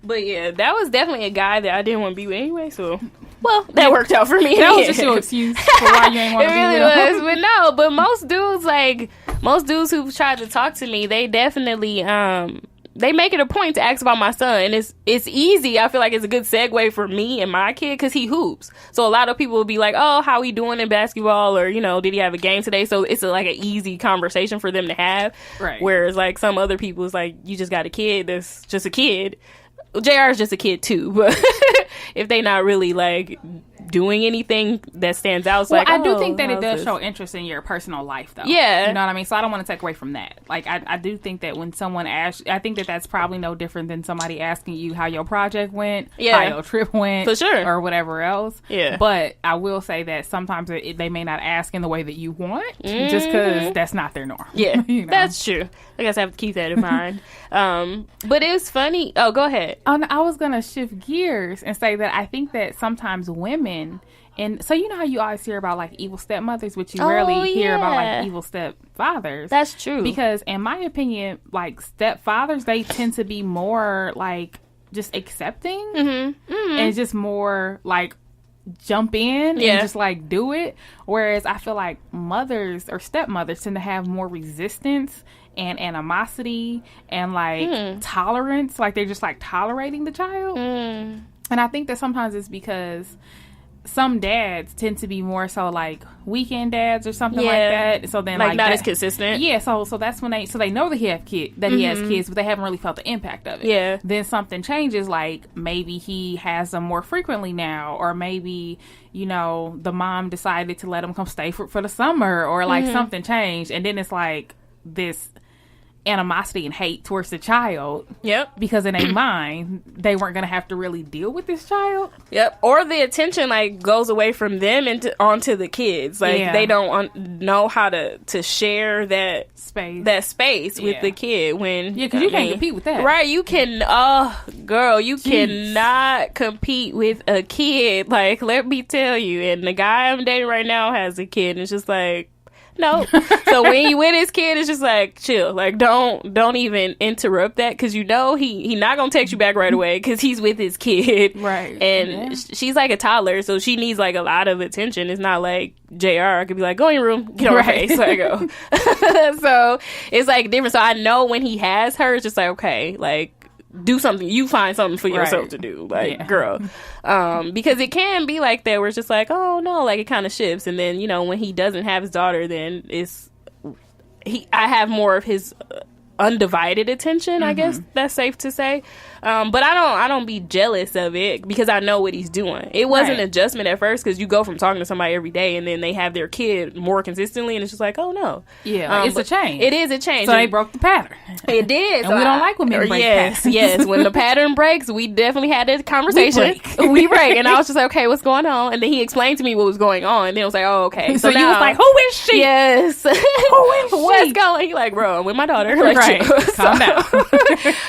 Speaker 2: But yeah, that was definitely a guy that I didn't want to be with anyway. So, well, that worked out for me.
Speaker 1: That was just your excuse for why you ain't want to be
Speaker 2: really
Speaker 1: with him.
Speaker 2: was, but no. But most dudes who tried to talk to me, they definitely they make it a point to ask about my son, and it's easy. I feel like it's a good segue for me and my kid because he hoops. So a lot of people will be like, "Oh, how he doing in basketball?" Or did he have a game today? So it's like an easy conversation for them to have.
Speaker 1: Right.
Speaker 2: Whereas like some other people, it's like you just got a kid that's just a kid. JR is just a kid too, but if they not really like doing anything that stands out, it's like
Speaker 1: I do think that it does show interest in your personal life, though.
Speaker 2: Yeah,
Speaker 1: you know what I mean. So I don't want to take away from that. Like I do think that when someone asks, I think that that's probably no different than somebody asking you how your project went, how your trip went,
Speaker 2: for sure,
Speaker 1: or whatever else.
Speaker 2: Yeah.
Speaker 1: But I will say that sometimes they may not ask in the way that you want, just because that's not their norm.
Speaker 2: Yeah, that's true. I guess I have to keep that in mind. But it was funny. Oh, go ahead.
Speaker 1: I was gonna shift gears and say that I think that sometimes women, and so how you always hear about like evil stepmothers, but you rarely hear about like evil stepfathers.
Speaker 2: That's true.
Speaker 1: Because in my opinion, like stepfathers, they tend to be more like just accepting and just more like jump in and just like do it. Whereas I feel like mothers or stepmothers tend to have more resistance and animosity and like tolerance, like they're just like tolerating the child. And I think that sometimes it's because some dads tend to be more so like weekend dads or something like that. So then like
Speaker 2: not as consistent.
Speaker 1: Yeah, so that's when they know that he has kids, but they haven't really felt the impact of it.
Speaker 2: Yeah.
Speaker 1: Then something changes, like maybe he has them more frequently now, or maybe the mom decided to let him come stay for the summer, or like something changed, and then it's like this animosity and hate towards the child.
Speaker 2: Yep.
Speaker 1: Because in their mind, they weren't going to have to really deal with this child.
Speaker 2: Yep. Or the attention like goes away from them and onto the kids. Like they don't know how to share that space with the kid when
Speaker 1: because you can't compete with that.
Speaker 2: Right. You can you cannot compete with a kid. Like, let me tell you. And the guy I'm dating right now has a kid, and it's just like, no. So when you with his kid, it's just like chill. Like don't even interrupt that, because he not gonna text you back right away because he's with his kid.
Speaker 1: Right.
Speaker 2: And she's like a toddler, so she needs like a lot of attention. It's not like JR could be like, go in your room, get on my face, let go. So it's like different. So I know when he has her, it's just like, okay, like, do something. You find something for yourself to do, like, girl. Because it can be like that, where it's just like, oh no, like it kind of shifts. And then when he doesn't have his daughter, then I have more of his undivided attention. I guess that's safe to say. But I don't be jealous of it, because I know what he's doing. It was an adjustment at first, because you go from talking to somebody every day and then they have their kid more consistently, and it's just like, oh no.
Speaker 1: Yeah, it's a change.
Speaker 2: It is a change.
Speaker 1: So they broke the pattern.
Speaker 2: It did.
Speaker 1: And we don't like when men break patterns.
Speaker 2: Yes. When the pattern breaks, we definitely had this conversation. We break. And I was just like, okay, what's going on? And then he explained to me what was going on. And then I was like, oh, okay.
Speaker 1: So you was like, who is she?
Speaker 2: Yes.
Speaker 1: Who is she?
Speaker 2: What's going? He like, bro, I'm with my daughter. Like,
Speaker 1: right. Calm down.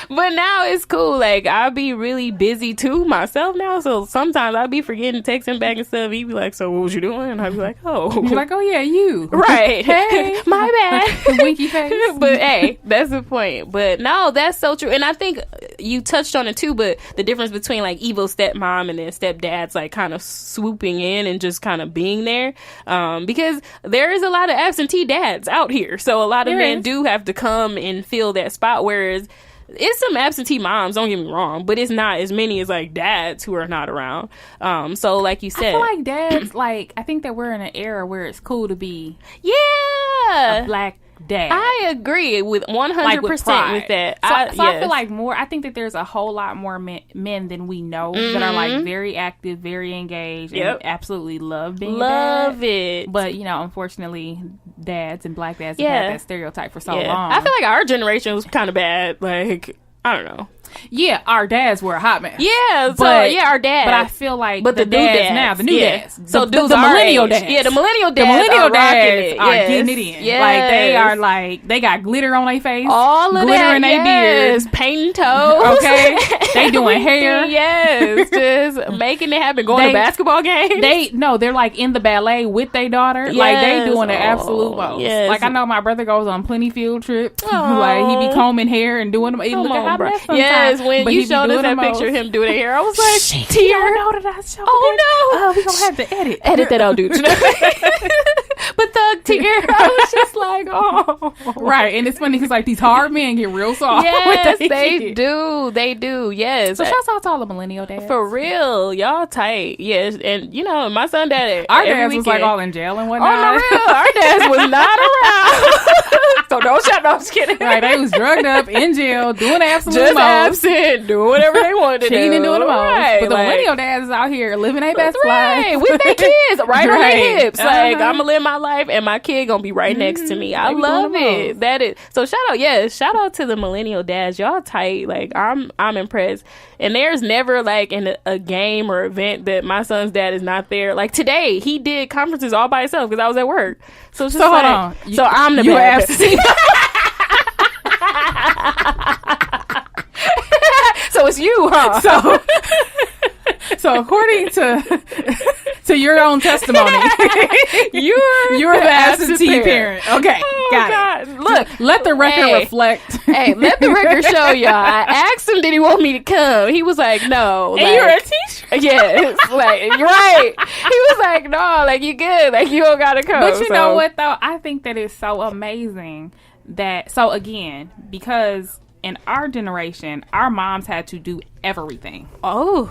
Speaker 2: But now it's cool. Like, I'll be really busy too myself now, so sometimes I'll be forgetting to text him back and stuff. He'd be like, so what was you doing? And I'd be like, oh.
Speaker 1: You're like, oh yeah, you.
Speaker 2: Right.
Speaker 1: Hey.
Speaker 2: My bad.
Speaker 1: Winky face.
Speaker 2: But hey, that's the point. But no, that's so true. And I think you touched on it too, but the difference between like evil stepmom and then stepdad's like kind of swooping in and just kind of being there. Because there is a lot of absentee dads out here. So a lot of men do have to come and fill that spot, whereas it's some absentee moms, don't get me wrong, but it's not as many as like dads who are not around. So like you said,
Speaker 1: I feel like dads, like, I think that we're in an era where it's cool to be
Speaker 2: a
Speaker 1: black dad.
Speaker 2: I agree with 100% with that.
Speaker 1: So I feel like I think that there's a whole lot more men than we know that are like very active, very engaged, and absolutely love being
Speaker 2: love
Speaker 1: a dad.
Speaker 2: It.
Speaker 1: But unfortunately, dads and black dads have had that stereotype for so long.
Speaker 2: I feel like our generation was kind of bad. Like, I don't know.
Speaker 1: Yeah, our dads were a hot mess.
Speaker 2: Yeah, our dads.
Speaker 1: But I feel like
Speaker 2: the
Speaker 1: new dads now, the new dads.
Speaker 2: So
Speaker 1: the millennial dads.
Speaker 2: Yeah, the millennial dads.
Speaker 1: The millennial dads are
Speaker 2: yes.
Speaker 1: getting it in.
Speaker 2: Yes.
Speaker 1: Like, they are like, they got glitter on their face.
Speaker 2: All of
Speaker 1: glitter
Speaker 2: that,
Speaker 1: in their beards.
Speaker 2: Painting toes.
Speaker 1: Okay. They doing hair.
Speaker 2: Yes. Just making it happen. Going to basketball games.
Speaker 1: They're like in the ballet with their daughter.
Speaker 2: Yes.
Speaker 1: Like, they doing the absolute most.
Speaker 2: Yes.
Speaker 1: Like, I know my brother goes on plenty field trips. Like, he be combing hair and doing them. Look at how messed sometimes.
Speaker 2: Yes, when
Speaker 1: But
Speaker 2: you
Speaker 1: he be
Speaker 2: showed us
Speaker 1: doing
Speaker 2: that
Speaker 1: the
Speaker 2: picture of
Speaker 1: most.
Speaker 2: him doing their hair, I was like,
Speaker 1: Shit,
Speaker 2: tear.
Speaker 1: you don't know that I showed
Speaker 2: Oh no!
Speaker 1: we gonna have to edit.
Speaker 2: Edit that out, dude. But Thug tear, I was just like, oh,
Speaker 1: Right, and it's funny because like these hard men get real soft.
Speaker 2: yes,
Speaker 1: when
Speaker 2: they do. They do. Yes.
Speaker 1: So shouts out to all the millennial dads.
Speaker 2: For real, y'all tight. Yes, and you know, my son dad.
Speaker 1: Our
Speaker 2: every
Speaker 1: dads was like
Speaker 2: weekend-
Speaker 1: all in jail and
Speaker 2: on
Speaker 1: whatnot.
Speaker 2: the real, our dads was not around. So don't shut. No, I'm just kidding.
Speaker 1: Right, they was drugged up in jail doing absolute
Speaker 2: Just
Speaker 1: most.
Speaker 2: absent, doing whatever they wanted to do.
Speaker 1: Cheating and doing the most.
Speaker 2: Right,
Speaker 1: But the
Speaker 2: like-
Speaker 1: millennial dads is out here living their best
Speaker 2: Right,
Speaker 1: life.
Speaker 2: with their kids right on their
Speaker 1: Right.
Speaker 2: hips. Like,
Speaker 1: Uh-huh.
Speaker 2: I'm gonna live my life and my kid gonna be right next to me. I
Speaker 1: They be
Speaker 2: love
Speaker 1: doing the
Speaker 2: it.
Speaker 1: most.
Speaker 2: That is so. Shout out to the millennial dads. Y'all tight. Like, I'm impressed. And there's never like in a game or event that my son's dad is not there. Like today, he did conferences all by himself because I was at work. So it's just
Speaker 1: So hold
Speaker 2: like,
Speaker 1: on.
Speaker 2: so I'm the
Speaker 1: You
Speaker 2: bad
Speaker 1: absentee.
Speaker 2: So it's you, huh?
Speaker 1: So according to your own testimony, you're the absentee parent. Okay,
Speaker 2: Oh,
Speaker 1: got
Speaker 2: God.
Speaker 1: it.
Speaker 2: Look,
Speaker 1: Let the record reflect.
Speaker 2: Hey, let the record show y'all. I asked him, did he want me to come? He was like, no.
Speaker 1: And
Speaker 2: like,
Speaker 1: you're a teacher.
Speaker 2: Yes, like you're right. He was like, no, like you good, like you don't gotta come.
Speaker 1: But you
Speaker 2: So-
Speaker 1: know what though? I think that it's so amazing that so again, because in our generation, our moms had to do everything.
Speaker 2: Oh,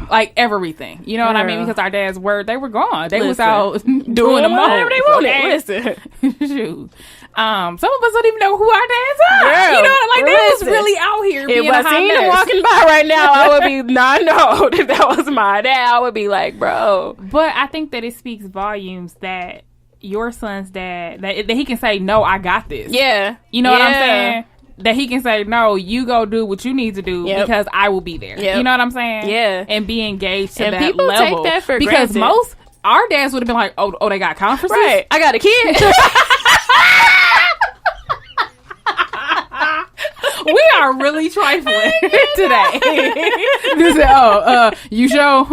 Speaker 1: Like everything. You know what I mean?
Speaker 2: Girl.
Speaker 1: Because our dads they were gone. They was
Speaker 2: Listen,
Speaker 1: out doing the
Speaker 2: doing whatever
Speaker 1: most.
Speaker 2: they wanted.
Speaker 1: Okay?
Speaker 2: Listen,
Speaker 1: Shoot. Some of us don't even know who our dads are.
Speaker 2: Girl,
Speaker 1: you know, like they was
Speaker 2: listen.
Speaker 1: really out here being
Speaker 2: if
Speaker 1: a
Speaker 2: I
Speaker 1: hot
Speaker 2: seen
Speaker 1: mess.
Speaker 2: him walking by right now, I would be not know if that was my dad. I would be like, bro.
Speaker 1: But I think that it speaks volumes that your son's dad that he can say, no, I got this.
Speaker 2: Yeah,
Speaker 1: You know what I'm
Speaker 2: Yeah.
Speaker 1: saying? That he can say, no, you go do what you need to do
Speaker 2: Yep.
Speaker 1: because I will be there.
Speaker 2: Yep.
Speaker 1: You know what I'm saying?
Speaker 2: Yeah.
Speaker 1: And be engaged to
Speaker 2: And
Speaker 1: that
Speaker 2: people take
Speaker 1: level.
Speaker 2: that for
Speaker 1: because
Speaker 2: granted.
Speaker 1: most our dads would have been like, oh, they got conferences.
Speaker 2: Right. I got a kid.
Speaker 1: We are really trifling today. This is, you show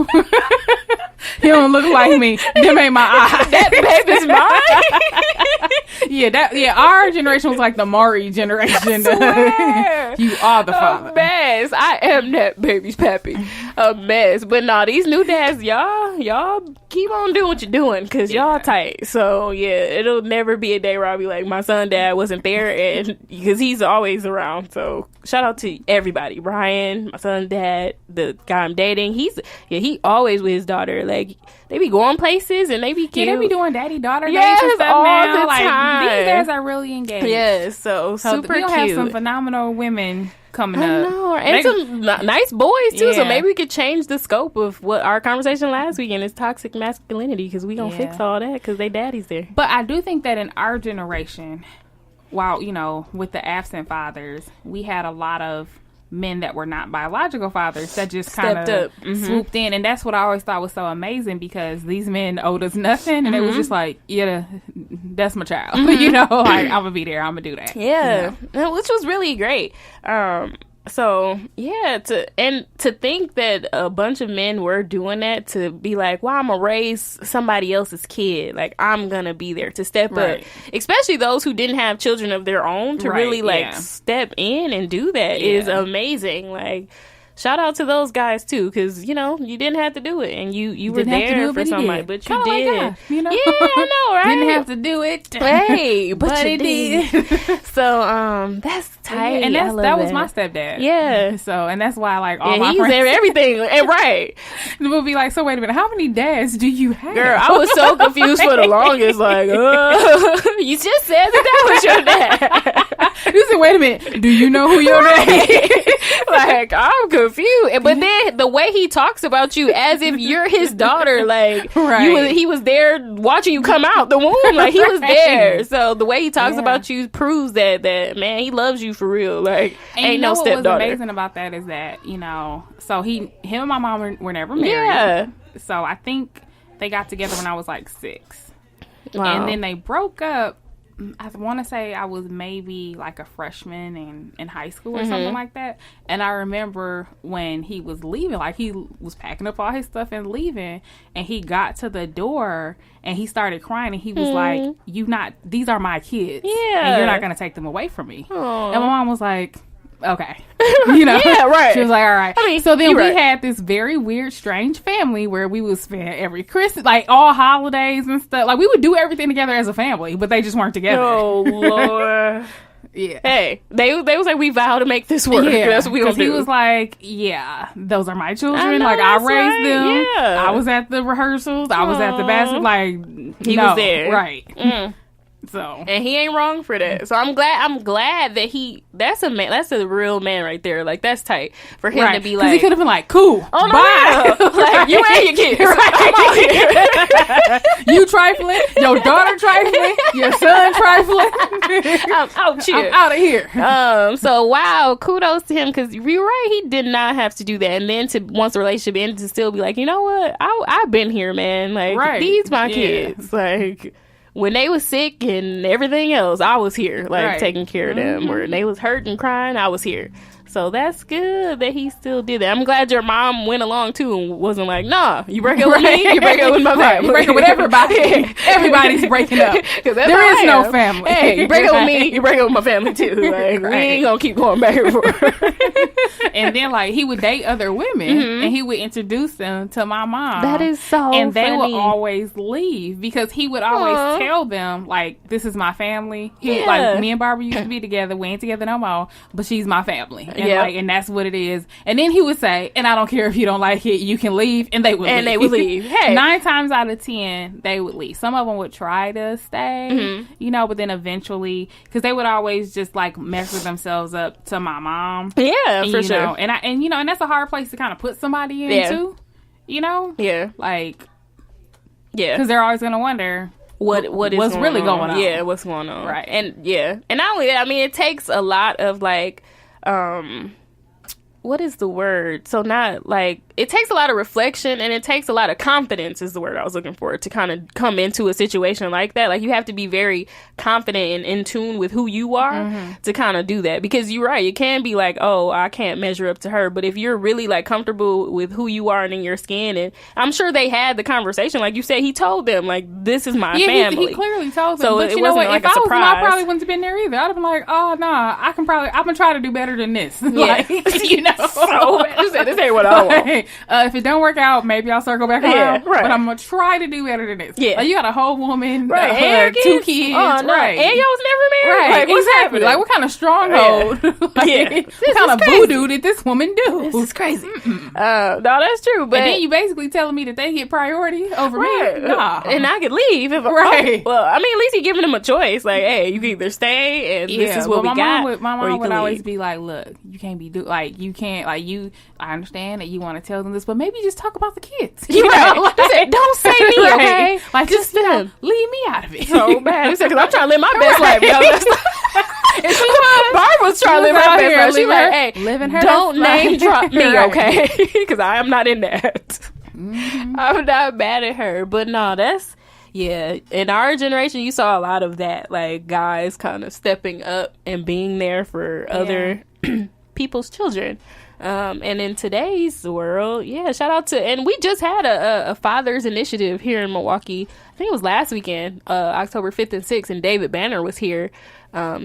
Speaker 1: he don't look like me. Them ain't my eyes.
Speaker 2: That baby's mine.
Speaker 1: Yeah, our generation was like the Maury generation.
Speaker 2: swear.
Speaker 1: You are the
Speaker 2: A
Speaker 1: father.
Speaker 2: mess. I am that baby's pappy. A mess. But no, these new dads, y'all keep on doing what you're doing because y'all tight. So yeah, it'll never be a day where I'll be like, my son dad wasn't there, and because he's always around. So shout out to everybody. Ryan, my son dad, the guy I'm dating, he always with his daughter. Like they be going places and they be cute.
Speaker 1: Yeah, they be doing daddy-daughter days
Speaker 2: Yes,
Speaker 1: and stuff
Speaker 2: all
Speaker 1: now.
Speaker 2: the
Speaker 1: Like,
Speaker 2: time.
Speaker 1: these days are really engaged.
Speaker 2: Yes, so super
Speaker 1: we gonna
Speaker 2: cute.
Speaker 1: have some phenomenal women coming
Speaker 2: I
Speaker 1: up.
Speaker 2: know, and
Speaker 1: They-
Speaker 2: some nice boys too. So
Speaker 1: Yeah.
Speaker 2: maybe we could change the scope of what our conversation last weekend is toxic masculinity because we gonna fix
Speaker 1: Yeah.
Speaker 2: all that because they daddies there.
Speaker 1: But I do think that in our generation, while, you know, with the absent fathers, we had a lot of men that were not biological fathers that just kind
Speaker 2: Stepped
Speaker 1: of
Speaker 2: up. Mhm.
Speaker 1: swooped in. And that's what I always thought was so amazing because these men owed us nothing. And it was just like, yeah, that's my child. You know, like, I'm going to be there. I'm going to do that.
Speaker 2: Yeah,
Speaker 1: You know?
Speaker 2: which was really great. So yeah, to think that a bunch of men were doing that to be like, well, I'm gonna raise somebody else's kid, like I'm gonna be there to step
Speaker 1: Right.
Speaker 2: up, especially those who didn't have children of their own to
Speaker 1: Right,
Speaker 2: really like
Speaker 1: yeah.
Speaker 2: step in and do that is
Speaker 1: Yeah.
Speaker 2: amazing. Like shout out to those guys too, because you know you didn't have to do it and you were
Speaker 1: Didn't have to do
Speaker 2: there
Speaker 1: it,
Speaker 2: for
Speaker 1: but he
Speaker 2: somebody,
Speaker 1: did.
Speaker 2: but you
Speaker 1: Kinda like
Speaker 2: did.
Speaker 1: that, you know?
Speaker 2: Yeah, I know, right?
Speaker 1: Didn't have to do it.
Speaker 2: Hey, but you
Speaker 1: it
Speaker 2: did. So that's tight.
Speaker 1: And
Speaker 2: I love
Speaker 1: that was
Speaker 2: that.
Speaker 1: my stepdad.
Speaker 2: Yeah.
Speaker 1: So, and that's why, like, all
Speaker 2: Yeah,
Speaker 1: my
Speaker 2: he's
Speaker 1: friends
Speaker 2: everything. And right.
Speaker 1: will be like, so wait a minute, how many dads do you have?
Speaker 2: Girl, I was so confused for the longest. Like, you just said that was your dad.
Speaker 1: You said, wait a minute, do you know who your dad is?
Speaker 2: Like, I'm confused. But then the way he talks about you as if you're his daughter, like,
Speaker 1: Right.
Speaker 2: he was there watching you come out the womb. Like, he was
Speaker 1: Right.
Speaker 2: there. So the way he talks
Speaker 1: Yeah.
Speaker 2: about you proves that, man, he loves you for real. Like,
Speaker 1: And
Speaker 2: ain't
Speaker 1: you know
Speaker 2: no
Speaker 1: what was
Speaker 2: stepdaughter.
Speaker 1: amazing about that is that, you know, so him and my mom were never married.
Speaker 2: Yeah.
Speaker 1: So I think they got together when I was like 6.
Speaker 2: Wow.
Speaker 1: And then they broke up. I want to say I was maybe like a freshman in high school or something like that. And I remember when he was leaving, like he was packing up all his stuff and leaving, and he got to the door and he started crying and he was like, these are my kids.
Speaker 2: Yeah.
Speaker 1: And you're not going to take them away from me.
Speaker 2: Aw.
Speaker 1: And my mom was like, okay. You know?
Speaker 2: Yeah, right.
Speaker 1: She was like, all right.
Speaker 2: I mean,
Speaker 1: so then we
Speaker 2: right.
Speaker 1: had this very weird, strange family where we would spend every Christmas, like all holidays and stuff. Like we would do everything together as a family, but they just weren't together.
Speaker 2: Oh, Lord.
Speaker 1: Yeah.
Speaker 2: Hey, they was like, we vow to make this work. Yeah, that's what we gonna do.
Speaker 1: He was like, yeah, those are my children.
Speaker 2: I know,
Speaker 1: like I raised them.
Speaker 2: Yeah.
Speaker 1: I was at the rehearsals. I was at the basketball. Like
Speaker 2: he was there,
Speaker 1: right?
Speaker 2: Mm.
Speaker 1: So,
Speaker 2: and he ain't wrong for that. So I'm glad that that's a man. That's a real man right there. Like that's tight for him to be like.
Speaker 1: He could have been like, cool,
Speaker 2: oh no,
Speaker 1: bye.
Speaker 2: No. Like you and your kids.
Speaker 1: Right. You trifling, your daughter trifling, your son trifling.
Speaker 2: I'm out here.
Speaker 1: I'm out of here.
Speaker 2: So wow, kudos to him because you're right. He did not have to do that, and then to once the relationship ended, to still be like, you know what? I've been here, man. Like these my kids. Like. When they was sick and everything else, I was here, like, taking care of them. When they was hurt and crying, I was here. So that's good that he still did that. I'm glad your mom went along, too, and wasn't like, nah, you break up with me, you break up with my family.
Speaker 1: You break up with everybody. Everybody's breaking up. There is no family.
Speaker 2: Hey, you break up with me, you break up with my family, too. Like, we ain't gonna keep going back and forth.
Speaker 1: And then, like, he would date other women, and he would introduce them to my mom.
Speaker 2: That is so
Speaker 1: And they
Speaker 2: funny.
Speaker 1: would always leave because he would always tell them, like, this is my family. Like, me and Barbara used to be together. We ain't together no more, but she's my family. And, and that's what it is. And then he would say, and I don't care if you don't like it, you can leave. And they would leave.
Speaker 2: And they would leave. Hey.
Speaker 1: 9 times out of 10, they would leave. Some of them would try to stay, you know, but then eventually, because they would always just, like, measure themselves up to my mom.
Speaker 2: Yeah, for sure.
Speaker 1: Know, and, you know, and that's a hard place to kind of put somebody in, too. You know?
Speaker 2: Yeah.
Speaker 1: Like,
Speaker 2: yeah.
Speaker 1: Because they're always going to wonder, what's really going on.
Speaker 2: Yeah, what's going on.
Speaker 1: Right.
Speaker 2: And, and not only that, I mean, it takes a lot of, like, what is the word? So not like it takes a lot of reflection and it takes a lot of confidence is the word I was looking for to kind of come into a situation like that. Like you have to be very confident and in tune with who you are to kind of do that because you're right. You can be like, oh, I can't measure up to her. But if you're really like comfortable with who you are and in your skin, and I'm sure they had the conversation. Like you said, he told them like, this is my family.
Speaker 1: He clearly told them.
Speaker 2: So
Speaker 1: but
Speaker 2: it wasn't like
Speaker 1: if
Speaker 2: a surprise.
Speaker 1: I probably wouldn't have been there either. I'd have been like, oh, nah, I'm going to try to do better than this.
Speaker 2: Yeah.
Speaker 1: Like, you know.
Speaker 2: So this ain't what I want.
Speaker 1: If it don't work out, maybe I'll circle back around. Right. But I'm gonna try to do better than this.
Speaker 2: Yeah,
Speaker 1: like, you got a whole woman,
Speaker 2: right?
Speaker 1: 2 kids,
Speaker 2: right? And y'all was never married,
Speaker 1: right?
Speaker 2: Like, what's happening?
Speaker 1: Like, what kind of stronghold? What kind of voodoo did this woman do?
Speaker 2: This is crazy. No, that's true. But
Speaker 1: and then you basically telling me that they get priority over me, nah,
Speaker 2: and I could leave. If well, I mean, at least you're giving them a choice. Like, hey, you can either stay, and this is what we got.
Speaker 1: My mom would always be like, look, you can't be you can't I understand that you want to tell them this, but maybe just talk about the kids. You know, like, don't say me, okay? Like, just leave me out of it.
Speaker 2: So bad. Because I'm trying to live my best life. And she was. Barbara's trying to live her best life. She's like, hey, living her don't name drop me, okay? Because I am not in that. I'm not mad at her, but no, that's. Yeah, in our generation, you saw a lot of that, like guys kind of stepping up and being there for other people's children. And in today's world, shout out to, and we just had a Father's Initiative here in Milwaukee. I think it was last weekend, October 5th and 6th, and David Banner was here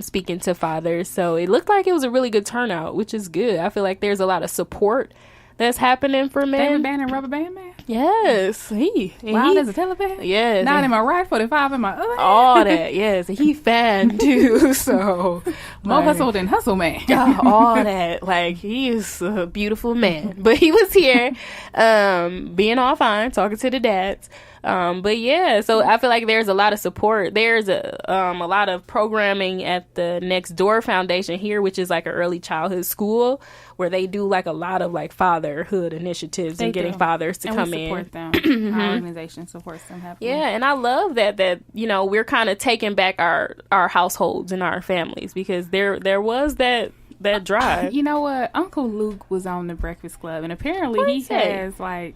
Speaker 2: speaking to fathers. So it looked like it was a really good turnout, which is good. I feel like there's a lot of support that's happening for men.
Speaker 1: David Banner, Rubber Band Man?
Speaker 2: Yes.
Speaker 1: Loud as a telephone?
Speaker 2: Yes.
Speaker 1: Not in my right, 45 in my other hand.
Speaker 2: All that, yes. He fan too, so.
Speaker 1: More hustle than hustle man.
Speaker 2: All that. Like, he is a beautiful man. But he was here, being all fine, talking to the dads. But yeah, so I feel like there's a lot of support. There's a lot of programming at the Next Door Foundation here, which is like an early childhood school where they do like a lot of like fatherhood initiatives and getting fathers to come in.
Speaker 1: Support them. Our organization supports them heavily.
Speaker 2: Yeah, and I love that you know we're kind of taking back our households and our families because there was that drive.
Speaker 1: You know what? Uncle Luke was on the Breakfast Club, and apparently he has like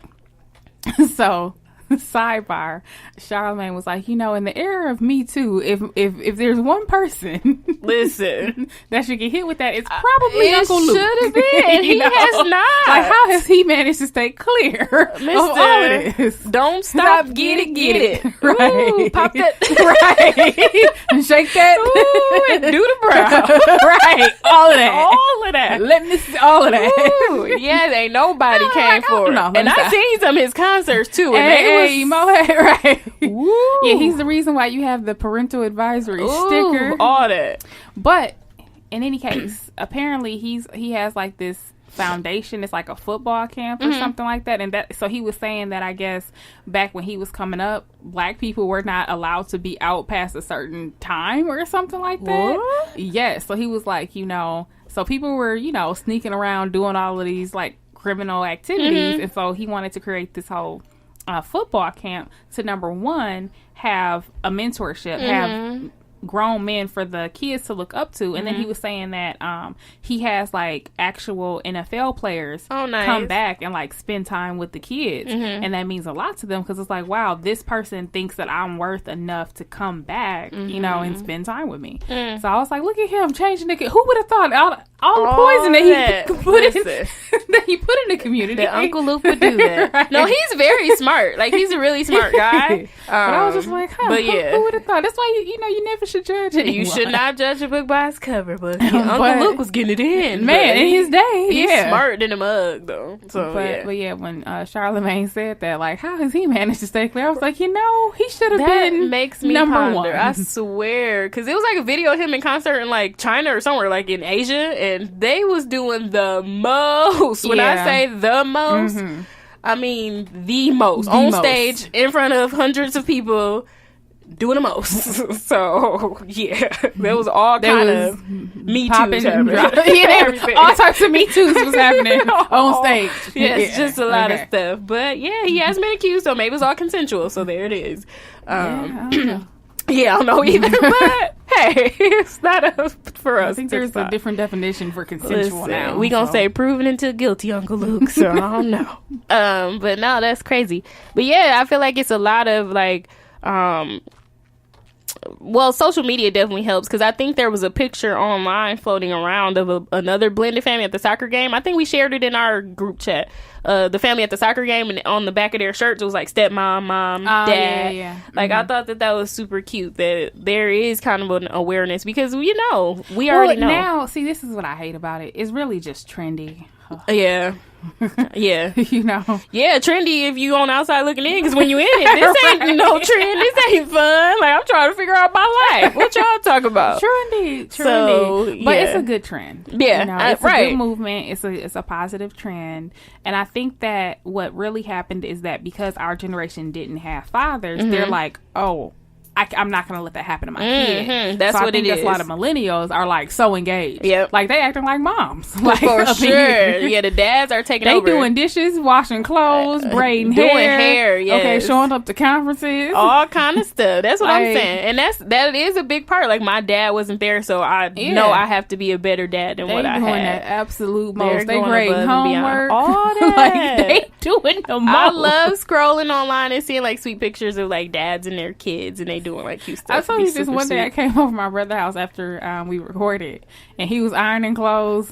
Speaker 1: so. sidebar, Charlamagne was like, in the era of Me Too, if there's one person,
Speaker 2: listen,
Speaker 1: that should get hit with that, it's probably Uncle Luke.
Speaker 2: Should have been. He has not.
Speaker 1: Like, how has he managed to stay clear of all of this?
Speaker 2: Don't stop, get it.
Speaker 1: Right.
Speaker 2: Ooh, pop that.
Speaker 1: Right. And shake that.
Speaker 2: Ooh, and do the brow.
Speaker 1: Right. All of that.
Speaker 2: All of that.
Speaker 1: Let me see all of that.
Speaker 2: Ooh, yeah, ain't nobody came for it. And I seen some of his concerts too. And
Speaker 1: hey, right.
Speaker 2: Woo.
Speaker 1: Yeah, he's the reason why you have the parental advisory sticker.
Speaker 2: All that.
Speaker 1: But in any case, apparently he has like this foundation. It's like a football camp or something like that. And so he was saying that I guess back when he was coming up, black people were not allowed to be out past a certain time or something like that.
Speaker 2: What?
Speaker 1: Yes. So he was like, so people were, sneaking around doing all of these like criminal activities. And so he wanted to create this whole football camp to, number one, have a mentorship, have grown men for the kids to look up to. And then he was saying that he has like actual NFL players come back and like spend time with the kids. And that means a lot to them because it's like, wow, this person thinks that I'm worth enough to come back, and spend time with me. So I was like, look at him changing the kid. Who would have thought all the poison that he put in that he put in the community,
Speaker 2: that Uncle Luke would do that. Right. No, he's very smart. Like, he's a really smart guy.
Speaker 1: But I was just like,
Speaker 2: but yeah,
Speaker 1: who would have thought? That's why you never should judge anyone.
Speaker 2: You should not judge a book by its cover. But Uncle Luke was getting it in,
Speaker 1: man. In his day,
Speaker 2: he's smarter than a mug, though. So
Speaker 1: but yeah, when Charlamagne said that, like, how has he managed to stay clear? I was like, he should have been.
Speaker 2: That makes me
Speaker 1: number
Speaker 2: ponder.
Speaker 1: one.
Speaker 2: I swear, because it was like a video of him in concert in like China or somewhere, like in Asia, and they was doing the most. When I say the most, I mean the most on stage in front of hundreds of people. Doing the most. So yeah, there was all kind of Me Too happening.
Speaker 1: All types of Me Too's was happening on stage.
Speaker 2: Yes, just a lot of stuff. But yeah, he has been accused, so maybe it's all consensual. So there it is.
Speaker 1: I don't know.
Speaker 2: Yeah, I don't know either. But hey, it's not up for us.
Speaker 1: I think there's a different definition for consensual now.
Speaker 2: We gonna say proven until guilty, Uncle Luke. So I don't know. But no, that's crazy. But yeah, I feel like it's a lot of like. Well, social media definitely helps because I think there was a picture online floating around of another blended family at the soccer game. I think we shared it in our group chat. The family at the soccer game, and on the back of their shirts it was like stepmom, mom, dad.
Speaker 1: Yeah.
Speaker 2: Like I thought that was super cute that there is kind of an awareness because we already know.
Speaker 1: Now, see, this is what I hate about it. It's really just trendy.
Speaker 2: Yeah. Yeah. Yeah, trendy if you on outside looking in, because when you in it, this ain't no trend. This ain't fun. Like, I'm trying to figure out my life. What y'all talk about?
Speaker 1: Trendy.
Speaker 2: So,
Speaker 1: but it's a good trend.
Speaker 2: Yeah.
Speaker 1: It's a good movement. It's a positive trend. And I think that what really happened is that because our generation didn't have fathers, they're like, oh, I'm not going to let that happen to my kid.
Speaker 2: That's
Speaker 1: so
Speaker 2: what it is.
Speaker 1: That's why the millennials are like so engaged.
Speaker 2: Yep.
Speaker 1: Like they acting like moms. Like,
Speaker 2: for sure. Yeah, the dads are taking over.
Speaker 1: They doing dishes, washing clothes, braiding
Speaker 2: doing
Speaker 1: hair.
Speaker 2: Yes.
Speaker 1: Okay, showing up to conferences.
Speaker 2: All kind of stuff. That's what I'm saying. And that is a big part. Like my dad wasn't there, so I know I have to be a better dad than what I had.
Speaker 1: They doing that absolute most. They grading homework.
Speaker 2: All that.
Speaker 1: Like they doing the most.
Speaker 2: I love scrolling online and seeing like sweet pictures of like dads and their kids, and they doing like cute stuff.
Speaker 1: I told you this one day. I came over my brother's house after we recorded, and he was ironing clothes.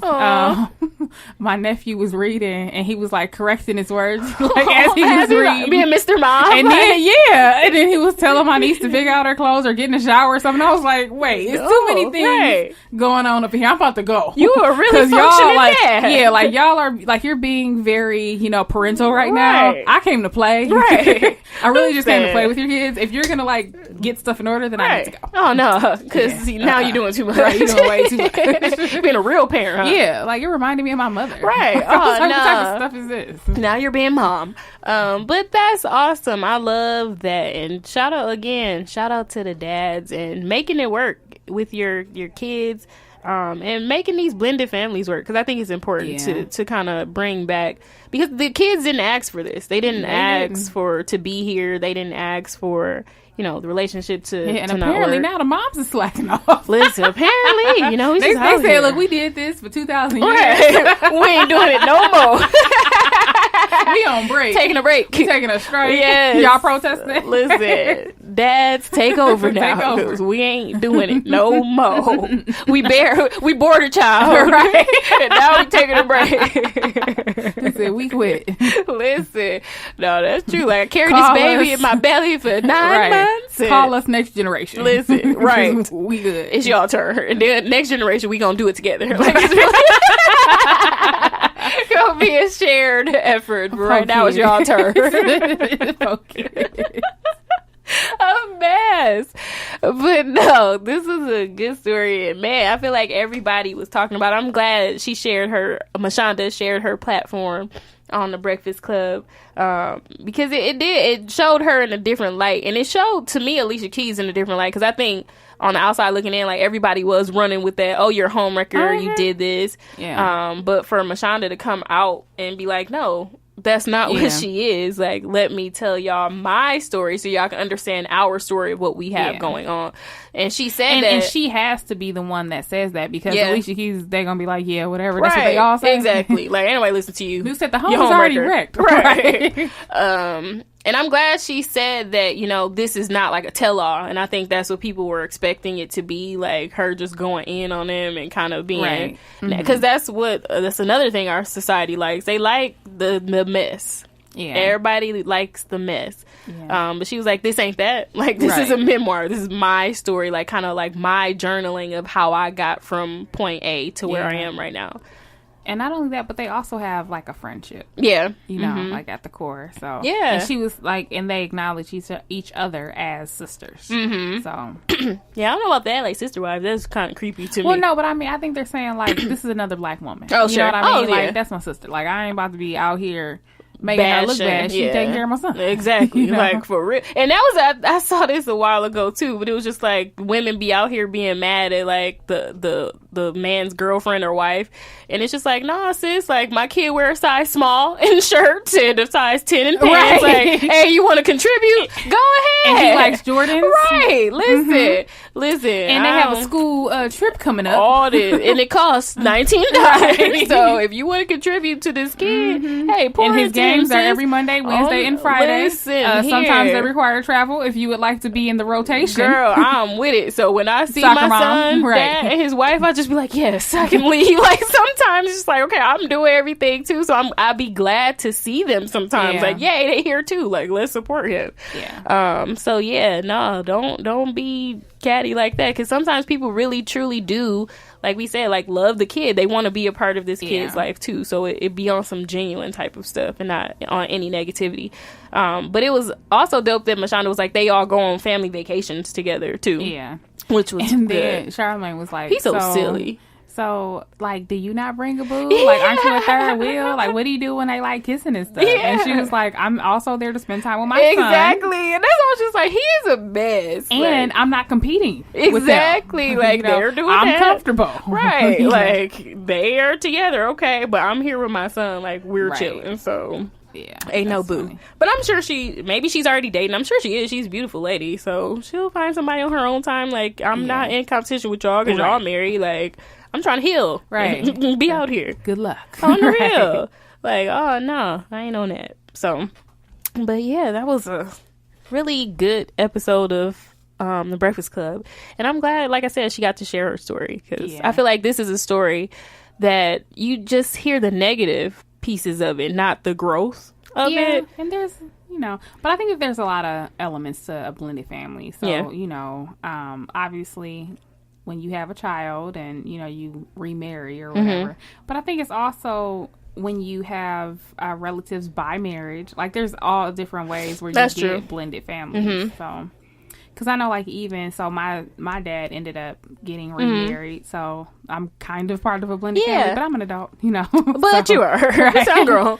Speaker 1: My nephew was reading, and he was like correcting his words like as he was reading,
Speaker 2: being Mr. Mom.
Speaker 1: And then he was telling my niece to pick out her clothes or get in the shower or something. I was like, wait, it's too many things going on up here. I'm about to go.
Speaker 2: You are really functioning dad.
Speaker 1: Yeah, like y'all are like you're being very parental right now. I came to play.
Speaker 2: Right.
Speaker 1: I really just came to play with your kids. If you're gonna like get stuff in order, then I need to go.
Speaker 2: Oh no, because now you're doing too much.
Speaker 1: Right, you're doing way too much.
Speaker 2: You're being a real parent, huh?
Speaker 1: Yeah, like you're reminding me of my mother.
Speaker 2: Right.
Speaker 1: I was like, what type of stuff is this?
Speaker 2: Now you're being mom. But that's awesome. I love that. And shout out to the dads and making it work with your kids. And making these blended families work, because I think it's important to kind of bring back, because the kids didn't ask for this. They didn't ask to be here. They didn't ask for the relationship to
Speaker 1: and
Speaker 2: to
Speaker 1: apparently
Speaker 2: not work.
Speaker 1: now the moms are slacking off.
Speaker 2: Listen, apparently
Speaker 1: they said, look, we did this for 2,000 years.
Speaker 2: Right. We ain't doing it no more.
Speaker 1: We on break.
Speaker 2: Taking a break.
Speaker 1: We taking a strike.
Speaker 2: Yes.
Speaker 1: Y'all protesting?
Speaker 2: Listen, dads, take over now.
Speaker 1: Take over.
Speaker 2: 'Cause we ain't doing it no more. We bored a child.
Speaker 1: Right.
Speaker 2: And now we taking a break.
Speaker 1: Listen, we quit.
Speaker 2: Listen. No, that's true. Like, I carried
Speaker 1: Call
Speaker 2: this baby
Speaker 1: us.
Speaker 2: in my belly for 9 months. and
Speaker 1: Call us next generation.
Speaker 2: Listen, right.
Speaker 1: We good.
Speaker 2: It's your turn. And then next generation, we gonna do it together. Like, it's gonna be a shared effort. But right now, it's your turn.
Speaker 1: Okay.
Speaker 2: A mess. But no, this is a good story. And man, I feel like everybody was talking about it. I'm glad Mashonda shared her platform on the Breakfast Club, because it showed her in a different light, and it showed to me Alicia Keys in a different light, because I think on the outside looking in, like, everybody was running with that, oh, you're a homewrecker, you did this.
Speaker 1: Yeah.
Speaker 2: But for Mashonda to come out and be like, no, that's not what she is. Like, let me tell y'all my story so y'all can understand our story of what we have going on. And she said that.
Speaker 1: And she has to be the one that says that, because Alicia Keys, they're going to be like, yeah, whatever. That's
Speaker 2: Right.
Speaker 1: what they all say.
Speaker 2: Exactly. Like, anybody listen to you.
Speaker 1: Who said the home was already wrecked?
Speaker 2: Right. And I'm glad she said that, you know, this is not like a tell-all. And I think that's what people were expecting it to be, like her just going in on them and kind of being, because that's another thing our society likes. They like the mess. Yeah. Everybody likes the mess. Yeah. But she was like, this ain't that. Like, this is a memoir. This is my story. Like, kind of like my journaling of how I got from point A to where I am right now.
Speaker 1: And not only that, but they also have, like, a friendship.
Speaker 2: Yeah.
Speaker 1: You know, like, at the core. So,
Speaker 2: yeah.
Speaker 1: And she was, like, and they acknowledge each other as sisters. Mm-hmm. So.
Speaker 2: Yeah, I don't know about that, like, sister wives. That's kind of creepy to me.
Speaker 1: Well, no, but I mean, I think they're saying, like, this is another black woman.
Speaker 2: Oh,
Speaker 1: you
Speaker 2: sure.
Speaker 1: know what I mean?
Speaker 2: Oh, yeah.
Speaker 1: Like, that's my sister. Like, I ain't about to be out here making her look bad. She taking care of my son.
Speaker 2: Exactly.
Speaker 1: You know?
Speaker 2: Like, for real. And that was, I saw this a while ago too, but it was just like women be out here being mad at like the man's girlfriend or wife, and it's just like, nah, sis, like, my kid wears size small in shirts and a size 10 in pants.
Speaker 1: Right.
Speaker 2: Like, hey, you want to contribute? Go ahead.
Speaker 1: And he likes Jordans.
Speaker 2: Right. Listen.
Speaker 1: And they have a school trip coming up.
Speaker 2: All this, and it costs $19. So if you want to contribute to this kid, hey, pour
Speaker 1: and his games are every Monday, Wednesday, and Friday.
Speaker 2: Listen,
Speaker 1: sometimes they require travel if you would like to be in the rotation.
Speaker 2: Girl, I'm with it. So when I see
Speaker 1: Soccer
Speaker 2: my
Speaker 1: mom,
Speaker 2: son, dad, and his wife, I just be like, yes, I can leave. Like, sometimes it's like, okay, I'm doing everything too, so I'll be glad to see them sometimes.
Speaker 1: Yeah.
Speaker 2: Like, yay, they here too. Like, let's support him.
Speaker 1: Yeah.
Speaker 2: So yeah, no, don't be catty like that, because sometimes people really truly do, like we said, like, love the kid. They want to be a part of this kid's life too, so it be on some genuine type of stuff and not on any negativity. But it was also dope that Mashonda was like, they all go on family vacations together too, which was
Speaker 1: and
Speaker 2: good.
Speaker 1: Then Charlamagne was like,
Speaker 2: he's so silly.
Speaker 1: So, like, do you not bring a boo? Like, aren't you a third wheel? Like, what do you do when they, like, kissing and stuff? And she was like, I'm also there to spend time with my son.
Speaker 2: Exactly. And that's what I was just like, he is a mess.
Speaker 1: And
Speaker 2: like,
Speaker 1: I'm not competing
Speaker 2: exactly.
Speaker 1: with them.
Speaker 2: Like,
Speaker 1: You know,
Speaker 2: they're doing
Speaker 1: I'm
Speaker 2: that.
Speaker 1: comfortable.
Speaker 2: Right.
Speaker 1: Yeah.
Speaker 2: Like, they are together, okay, but I'm here with my son. Like, we're
Speaker 1: Right.
Speaker 2: chilling, so...
Speaker 1: Yeah,
Speaker 2: ain't no boo.
Speaker 1: Funny.
Speaker 2: But I'm sure maybe she's already dating. I'm sure she is. She's a beautiful lady, so she'll find somebody on her own time. Like, I'm not in competition with y'all because y'all married. Like, I'm trying to heal.
Speaker 1: Right.
Speaker 2: Be out here.
Speaker 1: Good luck.
Speaker 2: On the real. Like, oh, no, I ain't on that. So, but yeah, that was a really good episode of The Breakfast Club. And I'm glad, like I said, she got to share her story, because I feel like this is a story that you just hear the negative pieces of it, not the growth of it.
Speaker 1: And there's, you know, but I think that there's a lot of elements to a blended family. So, you know, obviously when you have a child and, you know, you remarry or whatever, but I think it's also when you have relatives by marriage, like, there's all different ways where you get blended families. So, because I know, like, even so, my dad ended up getting remarried, so I'm kind of part of a blended family, but I'm an adult, you know.
Speaker 2: But
Speaker 1: so,
Speaker 2: you are.
Speaker 1: Right?
Speaker 2: You sound grown.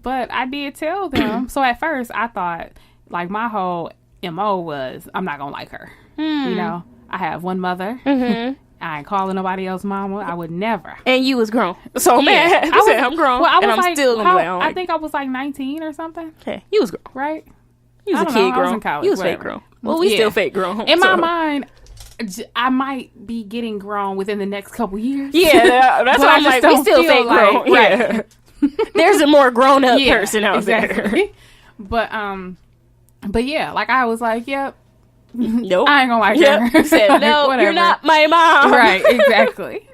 Speaker 1: But I did tell them. So at first, I thought, like, my whole MO was, I'm not going to like her. You know, I have one mother. I ain't calling nobody else mama. I would never.
Speaker 2: And you was grown. So, man, I said, I'm grown.
Speaker 1: Well, I was
Speaker 2: and I'm
Speaker 1: like,
Speaker 2: still gonna be like,
Speaker 1: I think I was like 19 or something.
Speaker 2: Okay, you was grown.
Speaker 1: Right?
Speaker 2: You was a kid
Speaker 1: I was
Speaker 2: grown.
Speaker 1: in college,
Speaker 2: You was
Speaker 1: whatever.
Speaker 2: fake grown. Well, we still fake grown.
Speaker 1: In my mind, I might be getting grown within the next couple years.
Speaker 2: Yeah, that's
Speaker 1: But
Speaker 2: why
Speaker 1: I
Speaker 2: I'm
Speaker 1: just
Speaker 2: like,
Speaker 1: don't
Speaker 2: we still
Speaker 1: feel
Speaker 2: fake
Speaker 1: like-
Speaker 2: grown.
Speaker 1: right.
Speaker 2: Yeah. There's a more grown up person out there.
Speaker 1: But yeah, like I was like, yep.
Speaker 2: Nope.
Speaker 1: I ain't gonna like her.
Speaker 2: Said, no, you're not my mom.
Speaker 1: Right, exactly.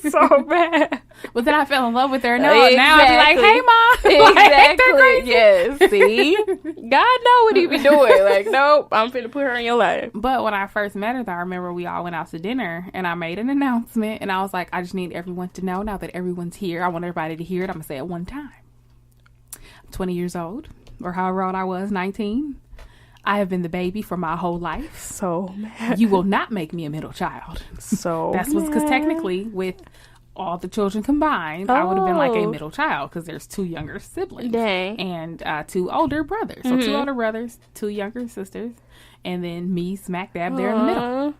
Speaker 2: So bad.
Speaker 1: But then I fell in love with her. No, now I'd be like, hey, mom.
Speaker 2: Exactly. Yes. See? God know what he be doing. Like, nope, I'm finna put her in your life.
Speaker 1: But when I first met her, though, I remember we all went out to dinner and I made an announcement and I was like, I just need everyone to know now that everyone's here. I want everybody to hear it. I'm going to say it one time. I'm 20 years old, or however old I was, 19. I have been the baby for my whole life.
Speaker 2: So mad.
Speaker 1: You will not make me a middle child.
Speaker 2: So
Speaker 1: that's what's because technically with all the children combined, I would have been like a middle child because there's 2 younger siblings.
Speaker 2: Dang.
Speaker 1: And 2 older brothers. So 2 older brothers, 2 younger sisters, and then me smack dab there in the middle.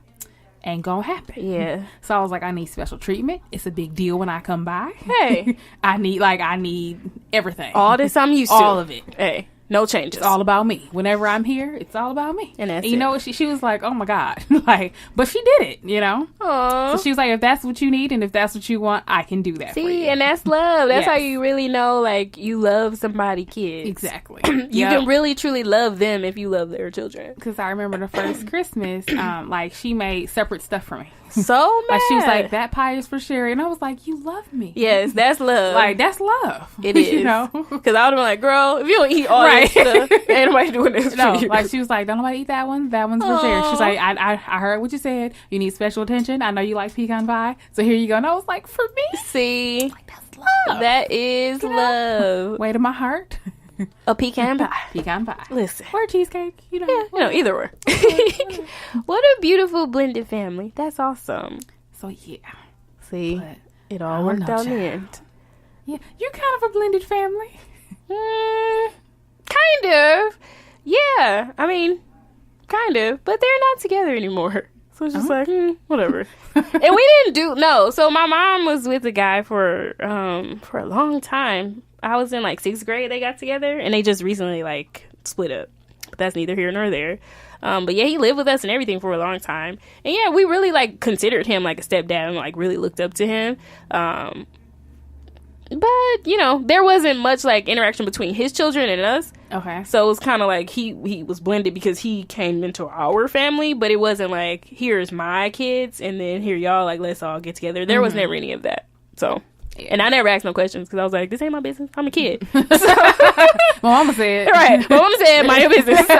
Speaker 1: Ain't gonna happen.
Speaker 2: Yeah.
Speaker 1: So I was like, I need special treatment. It's a big deal when I come by.
Speaker 2: Hey.
Speaker 1: I need everything.
Speaker 2: All this I'm used to.
Speaker 1: All of it.
Speaker 2: Hey. No changes.
Speaker 1: It's all about me. Whenever I'm here, it's all about me.
Speaker 2: And that's
Speaker 1: you know what? She was like, oh my God. Like, but she did it, you know?
Speaker 2: Aww.
Speaker 1: So she was like, if that's what you need and if that's what you want, I can do that for you.
Speaker 2: See, and that's love. That's how you really know, like, you love somebody, kids.
Speaker 1: Exactly.
Speaker 2: You can really, truly love them if you love their children.
Speaker 1: Because I remember the first Christmas, like, she made separate stuff for me.
Speaker 2: So mad.
Speaker 1: Like, she was like, that pie is for Sherry. And I was like, you love me.
Speaker 2: Yes, that's love.
Speaker 1: Like, that's love.
Speaker 2: It is.
Speaker 1: You know?
Speaker 2: Because I would have been like, girl, if you don't eat all this stuff, ain't nobody doing this for you.
Speaker 1: Like, she was like, don't nobody eat that one. That one's for Sherry. She's like, I heard what you said. You need special attention. I know you like pecan pie. So here you go. And I was like, for me?
Speaker 2: See?
Speaker 1: Like, that's love.
Speaker 2: That is love.
Speaker 1: Way to my heart.
Speaker 2: A pecan pie.
Speaker 1: Pecan pie.
Speaker 2: Listen.
Speaker 1: Or cheesecake. You know.
Speaker 2: Yeah, either or. What a beautiful blended family. That's awesome.
Speaker 1: So, yeah.
Speaker 2: See?
Speaker 1: But
Speaker 2: it all worked out in the end.
Speaker 1: Yeah. You're kind of a blended family.
Speaker 2: Kind of. Yeah. I mean, kind of. But they're not together anymore. So it's just like, whatever. And we didn't so my mom was with a guy for a long time. I was in like 6th grade, they got together, and they just recently like split up. But that's neither here nor there. But yeah, he lived with us and everything for a long time. And yeah, we really like considered him like a stepdad and like really looked up to him. But, you know, there wasn't much like interaction between his children and us.
Speaker 1: Okay.
Speaker 2: So it was kind of like he was blended because he came into our family, but it wasn't like, here's my kids and then here y'all, like, let's all get together. There was never any of that. So, and I never asked no questions because I was like, this ain't my business. I'm a kid. So,
Speaker 1: my mama said.
Speaker 2: Right. My mama said, mind your business. So,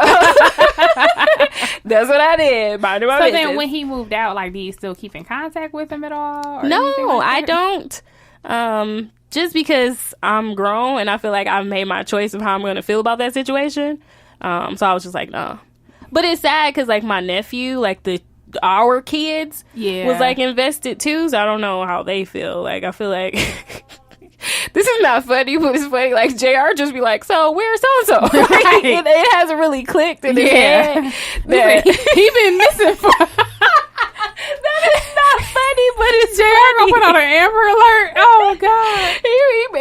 Speaker 2: that's what I did. Mind my business.
Speaker 1: So then when he moved out, like, do you still keep in contact with him at all?
Speaker 2: No, like I don't. Just because I'm grown and I feel like I've made my choice of how I'm going to feel about that situation. So I was just like, no. But it's sad because, like, my nephew, like, our kids was, like, invested, too. So I don't know how they feel. Like, I feel like... This is not funny, but it's funny. Like, JR just be like, so where's so-and-so? Right. It hasn't really clicked in his head.
Speaker 1: He been missing for...
Speaker 2: That is not funny, but it's
Speaker 1: JR gonna put on an Amber Alert. Oh God,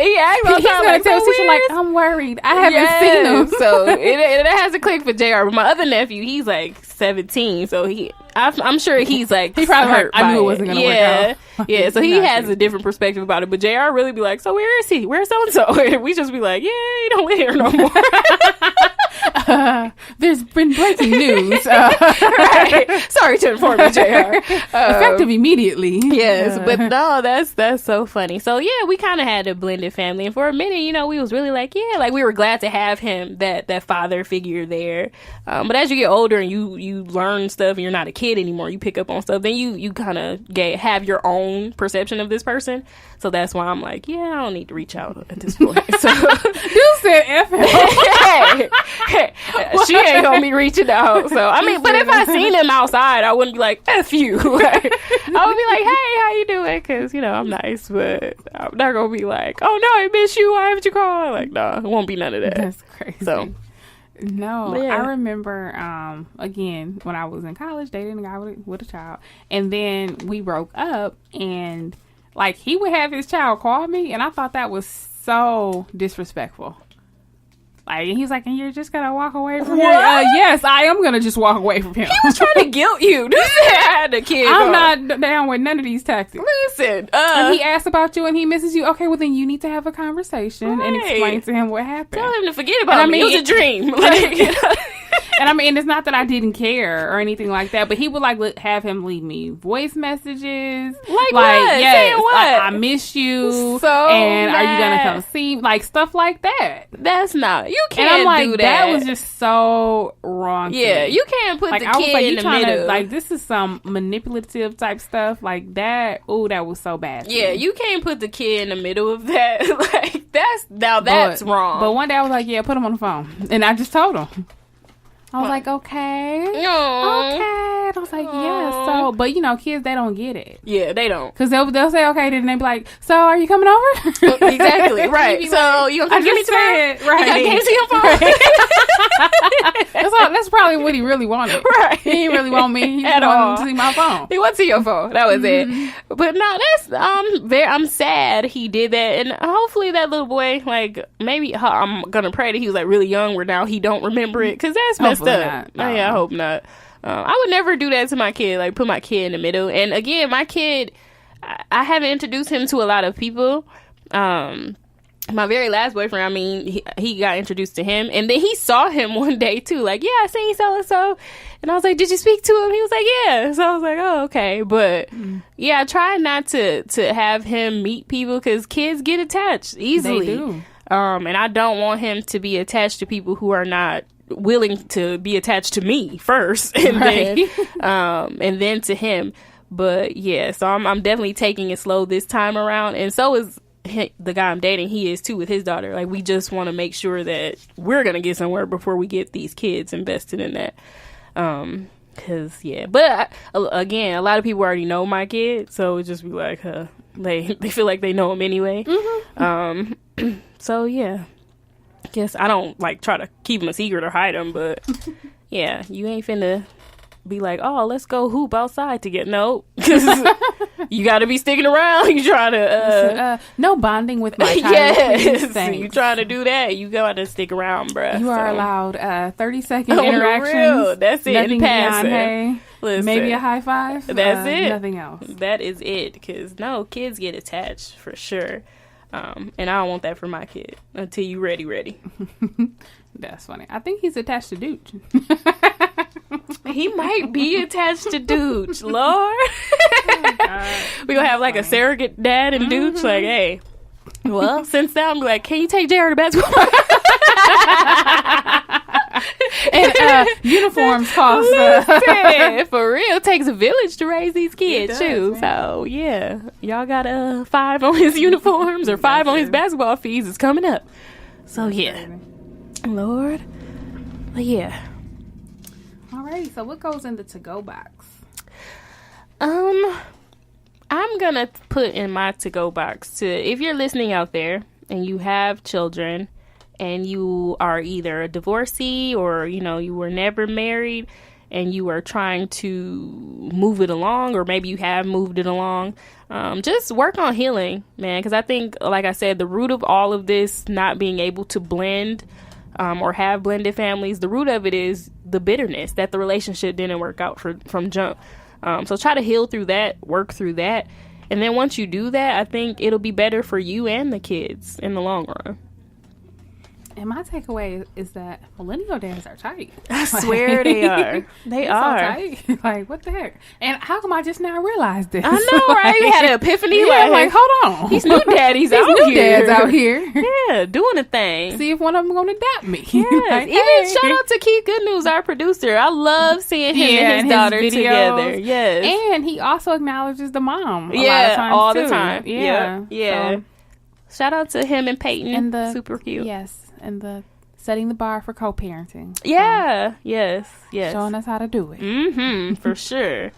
Speaker 2: he acts all the time
Speaker 1: like, tell teacher like, I'm worried. I haven't seen him,
Speaker 2: so it hasn't clicked for JR. But my other nephew, he's like 17, so I'm sure he's like
Speaker 1: he probably hurt. I knew it wasn't gonna work out.
Speaker 2: Yeah. So he has a different perspective about it. But JR really be like, so where is he? Where's so and so? And we just be like, yeah, he don't live here no more.
Speaker 1: There's been breaking news.
Speaker 2: Right. Sorry to inform you, JR.
Speaker 1: Effective immediately.
Speaker 2: Yes, but no, that's so funny. So yeah, we kind of had a blended family, and for a minute, you know, we was really like, yeah, like we were glad to have him, that father figure there. But as you get older and you learn stuff, and you're not a kid anymore, you pick up on stuff. Then you kind of have your own perception of this person. So that's why I'm like, yeah, I don't need to reach out at this point. So
Speaker 1: you said F him.
Speaker 2: Hey, she ain't gonna be reaching out. So I mean, but if I seen him outside, I wouldn't be like F you. Like, I would be like, hey, how you doing? Because you know I'm nice, but I'm not gonna be like, oh no, I miss you. Why haven't you called? Like, no, it won't be none of that.
Speaker 1: That's crazy.
Speaker 2: So.
Speaker 1: No,
Speaker 2: yeah.
Speaker 1: I remember, again, when I was in college, dating a guy with a child, and then we broke up, and, like, he would have his child call me, and I thought that was so disrespectful. Like, he was like, and you're just gonna walk away from him? Yes, I am gonna just walk away from him.
Speaker 2: He was trying to guilt you. This had the kid.
Speaker 1: I'm not down with none of these tactics.
Speaker 2: Listen,
Speaker 1: and he asked about you and he misses you. Okay, well then you need to have a conversation and explain to him what happened.
Speaker 2: Tell him to forget about me. It was a dream. Like,
Speaker 1: and I mean, it's not that I didn't care or anything like that, but he would like have him leave me voice messages.
Speaker 2: Like what?
Speaker 1: Yes,
Speaker 2: saying what?
Speaker 1: I miss you.
Speaker 2: So
Speaker 1: and
Speaker 2: mad.
Speaker 1: are you gonna come see? Like stuff like that.
Speaker 2: That's not. You can't.
Speaker 1: And I'm like,
Speaker 2: do
Speaker 1: that was just so wrong.
Speaker 2: Yeah, you can't put
Speaker 1: like,
Speaker 2: the
Speaker 1: I was
Speaker 2: kid
Speaker 1: like,
Speaker 2: in
Speaker 1: you
Speaker 2: the
Speaker 1: trying
Speaker 2: middle.
Speaker 1: to, like, this is some manipulative type stuff like that. Oh, that was so bad.
Speaker 2: Yeah, you can't put the kid in the middle of that. Like that's wrong.
Speaker 1: But one day I was like, yeah, put him on the phone, and I just told him. I was like, okay. Okay. And I was like, yeah, so. But, you know, kids, they don't get it.
Speaker 2: Yeah, they don't.
Speaker 1: Because they'll say, okay, then they be like, so are you coming over?
Speaker 2: Exactly, right. So, like, you going to come get me tomorrow?
Speaker 1: Right.
Speaker 2: You see your phone?
Speaker 1: Right. That's probably what he really wanted.
Speaker 2: Right.
Speaker 1: He didn't really want me. He
Speaker 2: At
Speaker 1: just
Speaker 2: all.
Speaker 1: wanted to see my phone.
Speaker 2: He wanted to see your phone. That was it. But no, I'm sad he did that. And hopefully that little boy, like, maybe I'm going to pray that he was, like, really young where now he don't remember it. Because that's messed up.
Speaker 1: Not. No.
Speaker 2: Yeah, I hope not. I would never do that to my kid, like put my kid in the middle. And again, my kid, I haven't introduced him to a lot of people. My very last boyfriend, I mean, he got introduced to him, and then he saw him one day too. Like, yeah, I seen so and so, and I was like, did you speak to him? He was like, yeah. So I was like, oh, okay. But yeah, I try not to have him meet people because kids get attached easily.
Speaker 1: They do.
Speaker 2: And I don't want him to be attached to people who are not willing to be attached to me first, and then to him. But yeah, so I'm definitely taking it slow this time around, and so is the guy I'm dating. He is too with his daughter. Like, we just want to make sure that we're gonna get somewhere before we get these kids invested in that. Cause yeah, but again, a lot of people already know my kid, so it just be like, they feel like they know him anyway. So yeah. Guess I don't like try to keep him a secret or hide him, but yeah, you ain't finna be like, oh, let's go hoop outside to get you got to be sticking around. You trying to
Speaker 1: no bonding with my child.
Speaker 2: Yes, you trying to do that. You got to stick around, bruh.
Speaker 1: You are allowed 30-second interactions.
Speaker 2: Real. That's it.
Speaker 1: Nothing beyond,
Speaker 2: hey, listen,
Speaker 1: maybe a high five.
Speaker 2: That's it.
Speaker 1: Nothing else.
Speaker 2: That is it. Because no, kids get attached for sure. And I don't want that for my kid until you ready.
Speaker 1: That's funny. I think he's attached to Dooch.
Speaker 2: He might be attached to Dooch, Lord. We gonna have like a surrogate dad and Dooch. Like, hey, well, since now I'm like, can you take JR to basketball?
Speaker 1: And uniforms cost.
Speaker 2: For real, it takes a village to raise these kids too.
Speaker 1: Man.
Speaker 2: So yeah, y'all got 5 on his uniforms or 5 on his basketball fees. It's coming up. So yeah, Lord, but yeah.
Speaker 1: Alrighty, so what goes in the to-go box?
Speaker 2: I'm gonna put in my to-go box if you're listening out there and you have children and you are either a divorcee or, you know, you were never married and you are trying to move it along, or maybe you have moved it along, just work on healing, man. Because I think, like I said, the root of all of this not being able to blend or have blended families, the root of it is the bitterness that the relationship didn't work out from jump. So try to heal through that, work through that. And then once you do that, I think it'll be better for you and the kids in the long run.
Speaker 1: And my takeaway is that millennial dads are tight.
Speaker 2: I swear they are. They are.
Speaker 1: So tight. Like, what the heck? And how come I just now realized this?
Speaker 2: I know, right? You had an epiphany.
Speaker 1: Yeah, like, hold on.
Speaker 2: These new daddies
Speaker 1: These
Speaker 2: out
Speaker 1: new
Speaker 2: here.
Speaker 1: dads out here.
Speaker 2: Yeah, doing a thing.
Speaker 1: See if one of them going to adopt me.
Speaker 2: Yes.
Speaker 1: Like,
Speaker 2: Even
Speaker 1: hey.
Speaker 2: shout out to Keith Good News, our producer. I love seeing him and his daughter together. Yes.
Speaker 1: And he also acknowledges the mom.
Speaker 2: All the
Speaker 1: too.
Speaker 2: time.
Speaker 1: Yeah.
Speaker 2: Yeah.
Speaker 1: So,
Speaker 2: shout out to him and Peyton.
Speaker 1: and the
Speaker 2: super cute.
Speaker 1: Yes. And the setting the bar for co-parenting.
Speaker 2: Yeah. Yes.
Speaker 1: Showing us how to do it.
Speaker 2: Mm-hmm. For sure.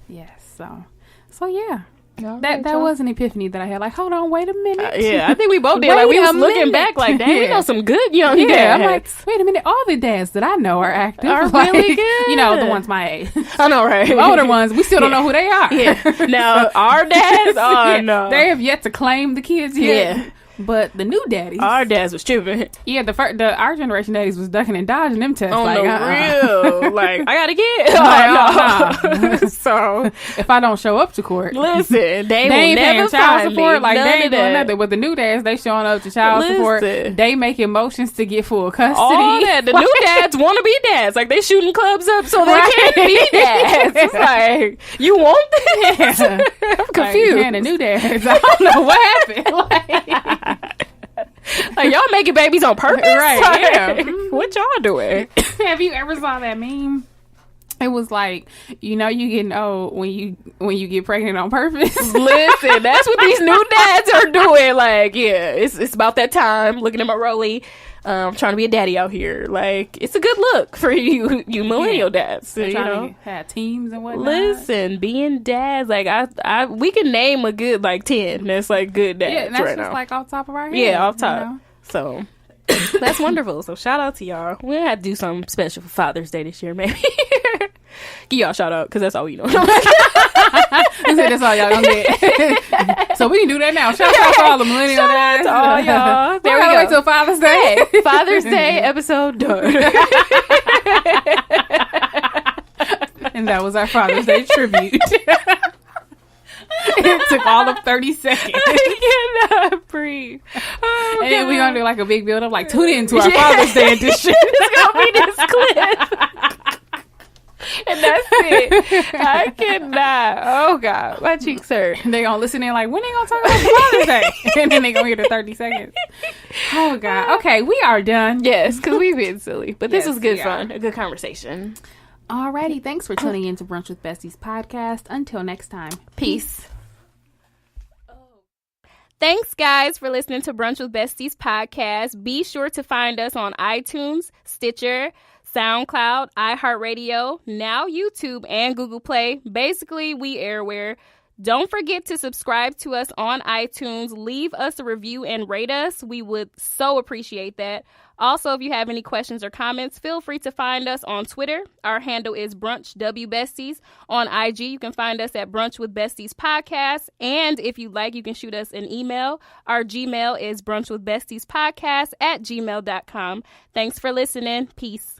Speaker 1: Yes. So yeah.
Speaker 2: All
Speaker 1: That
Speaker 2: right, y'all.
Speaker 1: was an epiphany that I had. Like, hold on, wait a minute.
Speaker 2: Yeah, I think we both did.
Speaker 1: Wait
Speaker 2: Like, we
Speaker 1: a
Speaker 2: was looking
Speaker 1: minute.
Speaker 2: back like, dang, we
Speaker 1: Yeah.
Speaker 2: know some good young dads.
Speaker 1: Yeah, I'm like, wait a minute. All the dads that I know are active.
Speaker 2: Are
Speaker 1: Like,
Speaker 2: really good.
Speaker 1: You know, the ones my age.
Speaker 2: I know, right?
Speaker 1: The older ones, we still don't know who they are.
Speaker 2: Yeah. Now, our dads, oh,
Speaker 1: Yeah,
Speaker 2: no.
Speaker 1: They have yet to claim the kids yet.
Speaker 2: Yeah.
Speaker 1: But the new daddies,
Speaker 2: our dads was tripping.
Speaker 1: Yeah, our generation daddies was ducking and dodging them tests.
Speaker 2: On
Speaker 1: like,
Speaker 2: the real, like I gotta get. No. So
Speaker 1: if I don't show up to court,
Speaker 2: listen, they will
Speaker 1: ain't
Speaker 2: never
Speaker 1: paying child
Speaker 2: find
Speaker 1: support.
Speaker 2: me.
Speaker 1: Like
Speaker 2: None
Speaker 1: they ain't
Speaker 2: of
Speaker 1: doing
Speaker 2: that.
Speaker 1: nothing. But the new dads, they showing up to child support. They making motions to get full custody.
Speaker 2: All that. The new dads want to be dads. Like they shooting clubs up so they can't be dads. It's like, you want this?
Speaker 1: Yeah.
Speaker 2: I'm confused.
Speaker 1: Like, man, the new dads, I don't know what happened.
Speaker 2: Like y'all making babies on purpose?
Speaker 1: Right,
Speaker 2: Like,
Speaker 1: yeah.
Speaker 2: What y'all doing?
Speaker 1: Have you ever saw that meme? It was like, you getting old when you get pregnant on purpose.
Speaker 2: Listen, that's what these new dads are doing. Like, yeah, it's about that time. Looking at my Rolly, trying to be a daddy out here. Like, it's a good look for you millennial dads.
Speaker 1: Trying to have teams and whatnot.
Speaker 2: Listen, being dads, like we can name a good like 10. That's like good dads.
Speaker 1: Yeah, and that's
Speaker 2: right
Speaker 1: just
Speaker 2: now.
Speaker 1: like off top of our head.
Speaker 2: Yeah, off top. So that's wonderful. So shout out to y'all. We'll have to do something special for Father's Day this year, maybe. Give y'all a shout out because that's all we know.
Speaker 1: That's all y'all gonna get. So we can do that now. Shout out to all the millennial dads.
Speaker 2: To all y'all. There we go.
Speaker 1: Wait till Father's Day.
Speaker 2: Father's Day episode done.
Speaker 1: And that was our Father's Day tribute. It took all of 30 seconds.
Speaker 2: I cannot breathe. Oh,
Speaker 1: and then we're going to do like a big build up, like tune in to our Father's Day edition.
Speaker 2: It's going to be this clip. And that's it. I cannot. Oh, God. My cheeks hurt.
Speaker 1: They going to listen in like, when they going to talk about Father's Day? And then they going to hear the 30 seconds. Oh, God. Okay, we are done.
Speaker 2: Yes, because we've been silly. But this
Speaker 1: Yes,
Speaker 2: was good
Speaker 1: we
Speaker 2: fun.
Speaker 1: are.
Speaker 2: A good conversation.
Speaker 1: Alrighty, thanks for tuning in to Brunch with Besties podcast. Until next time,
Speaker 2: peace. Thanks, guys, for listening to Brunch with Besties podcast. Be sure to find us on iTunes, Stitcher, SoundCloud, iHeartRadio, now YouTube, and Google Play. Basically, we everywhere. Don't forget to subscribe to us on iTunes. Leave us a review and rate us. We would so appreciate that. Also, if you have any questions or comments, feel free to find us on Twitter. Our handle is BrunchWBesties. On IG, you can find us at Brunch with Besties Podcast. And if you'd like, you can shoot us an email. Our Gmail is brunchwithbestiespodcast@gmail.com. Thanks for listening. Peace.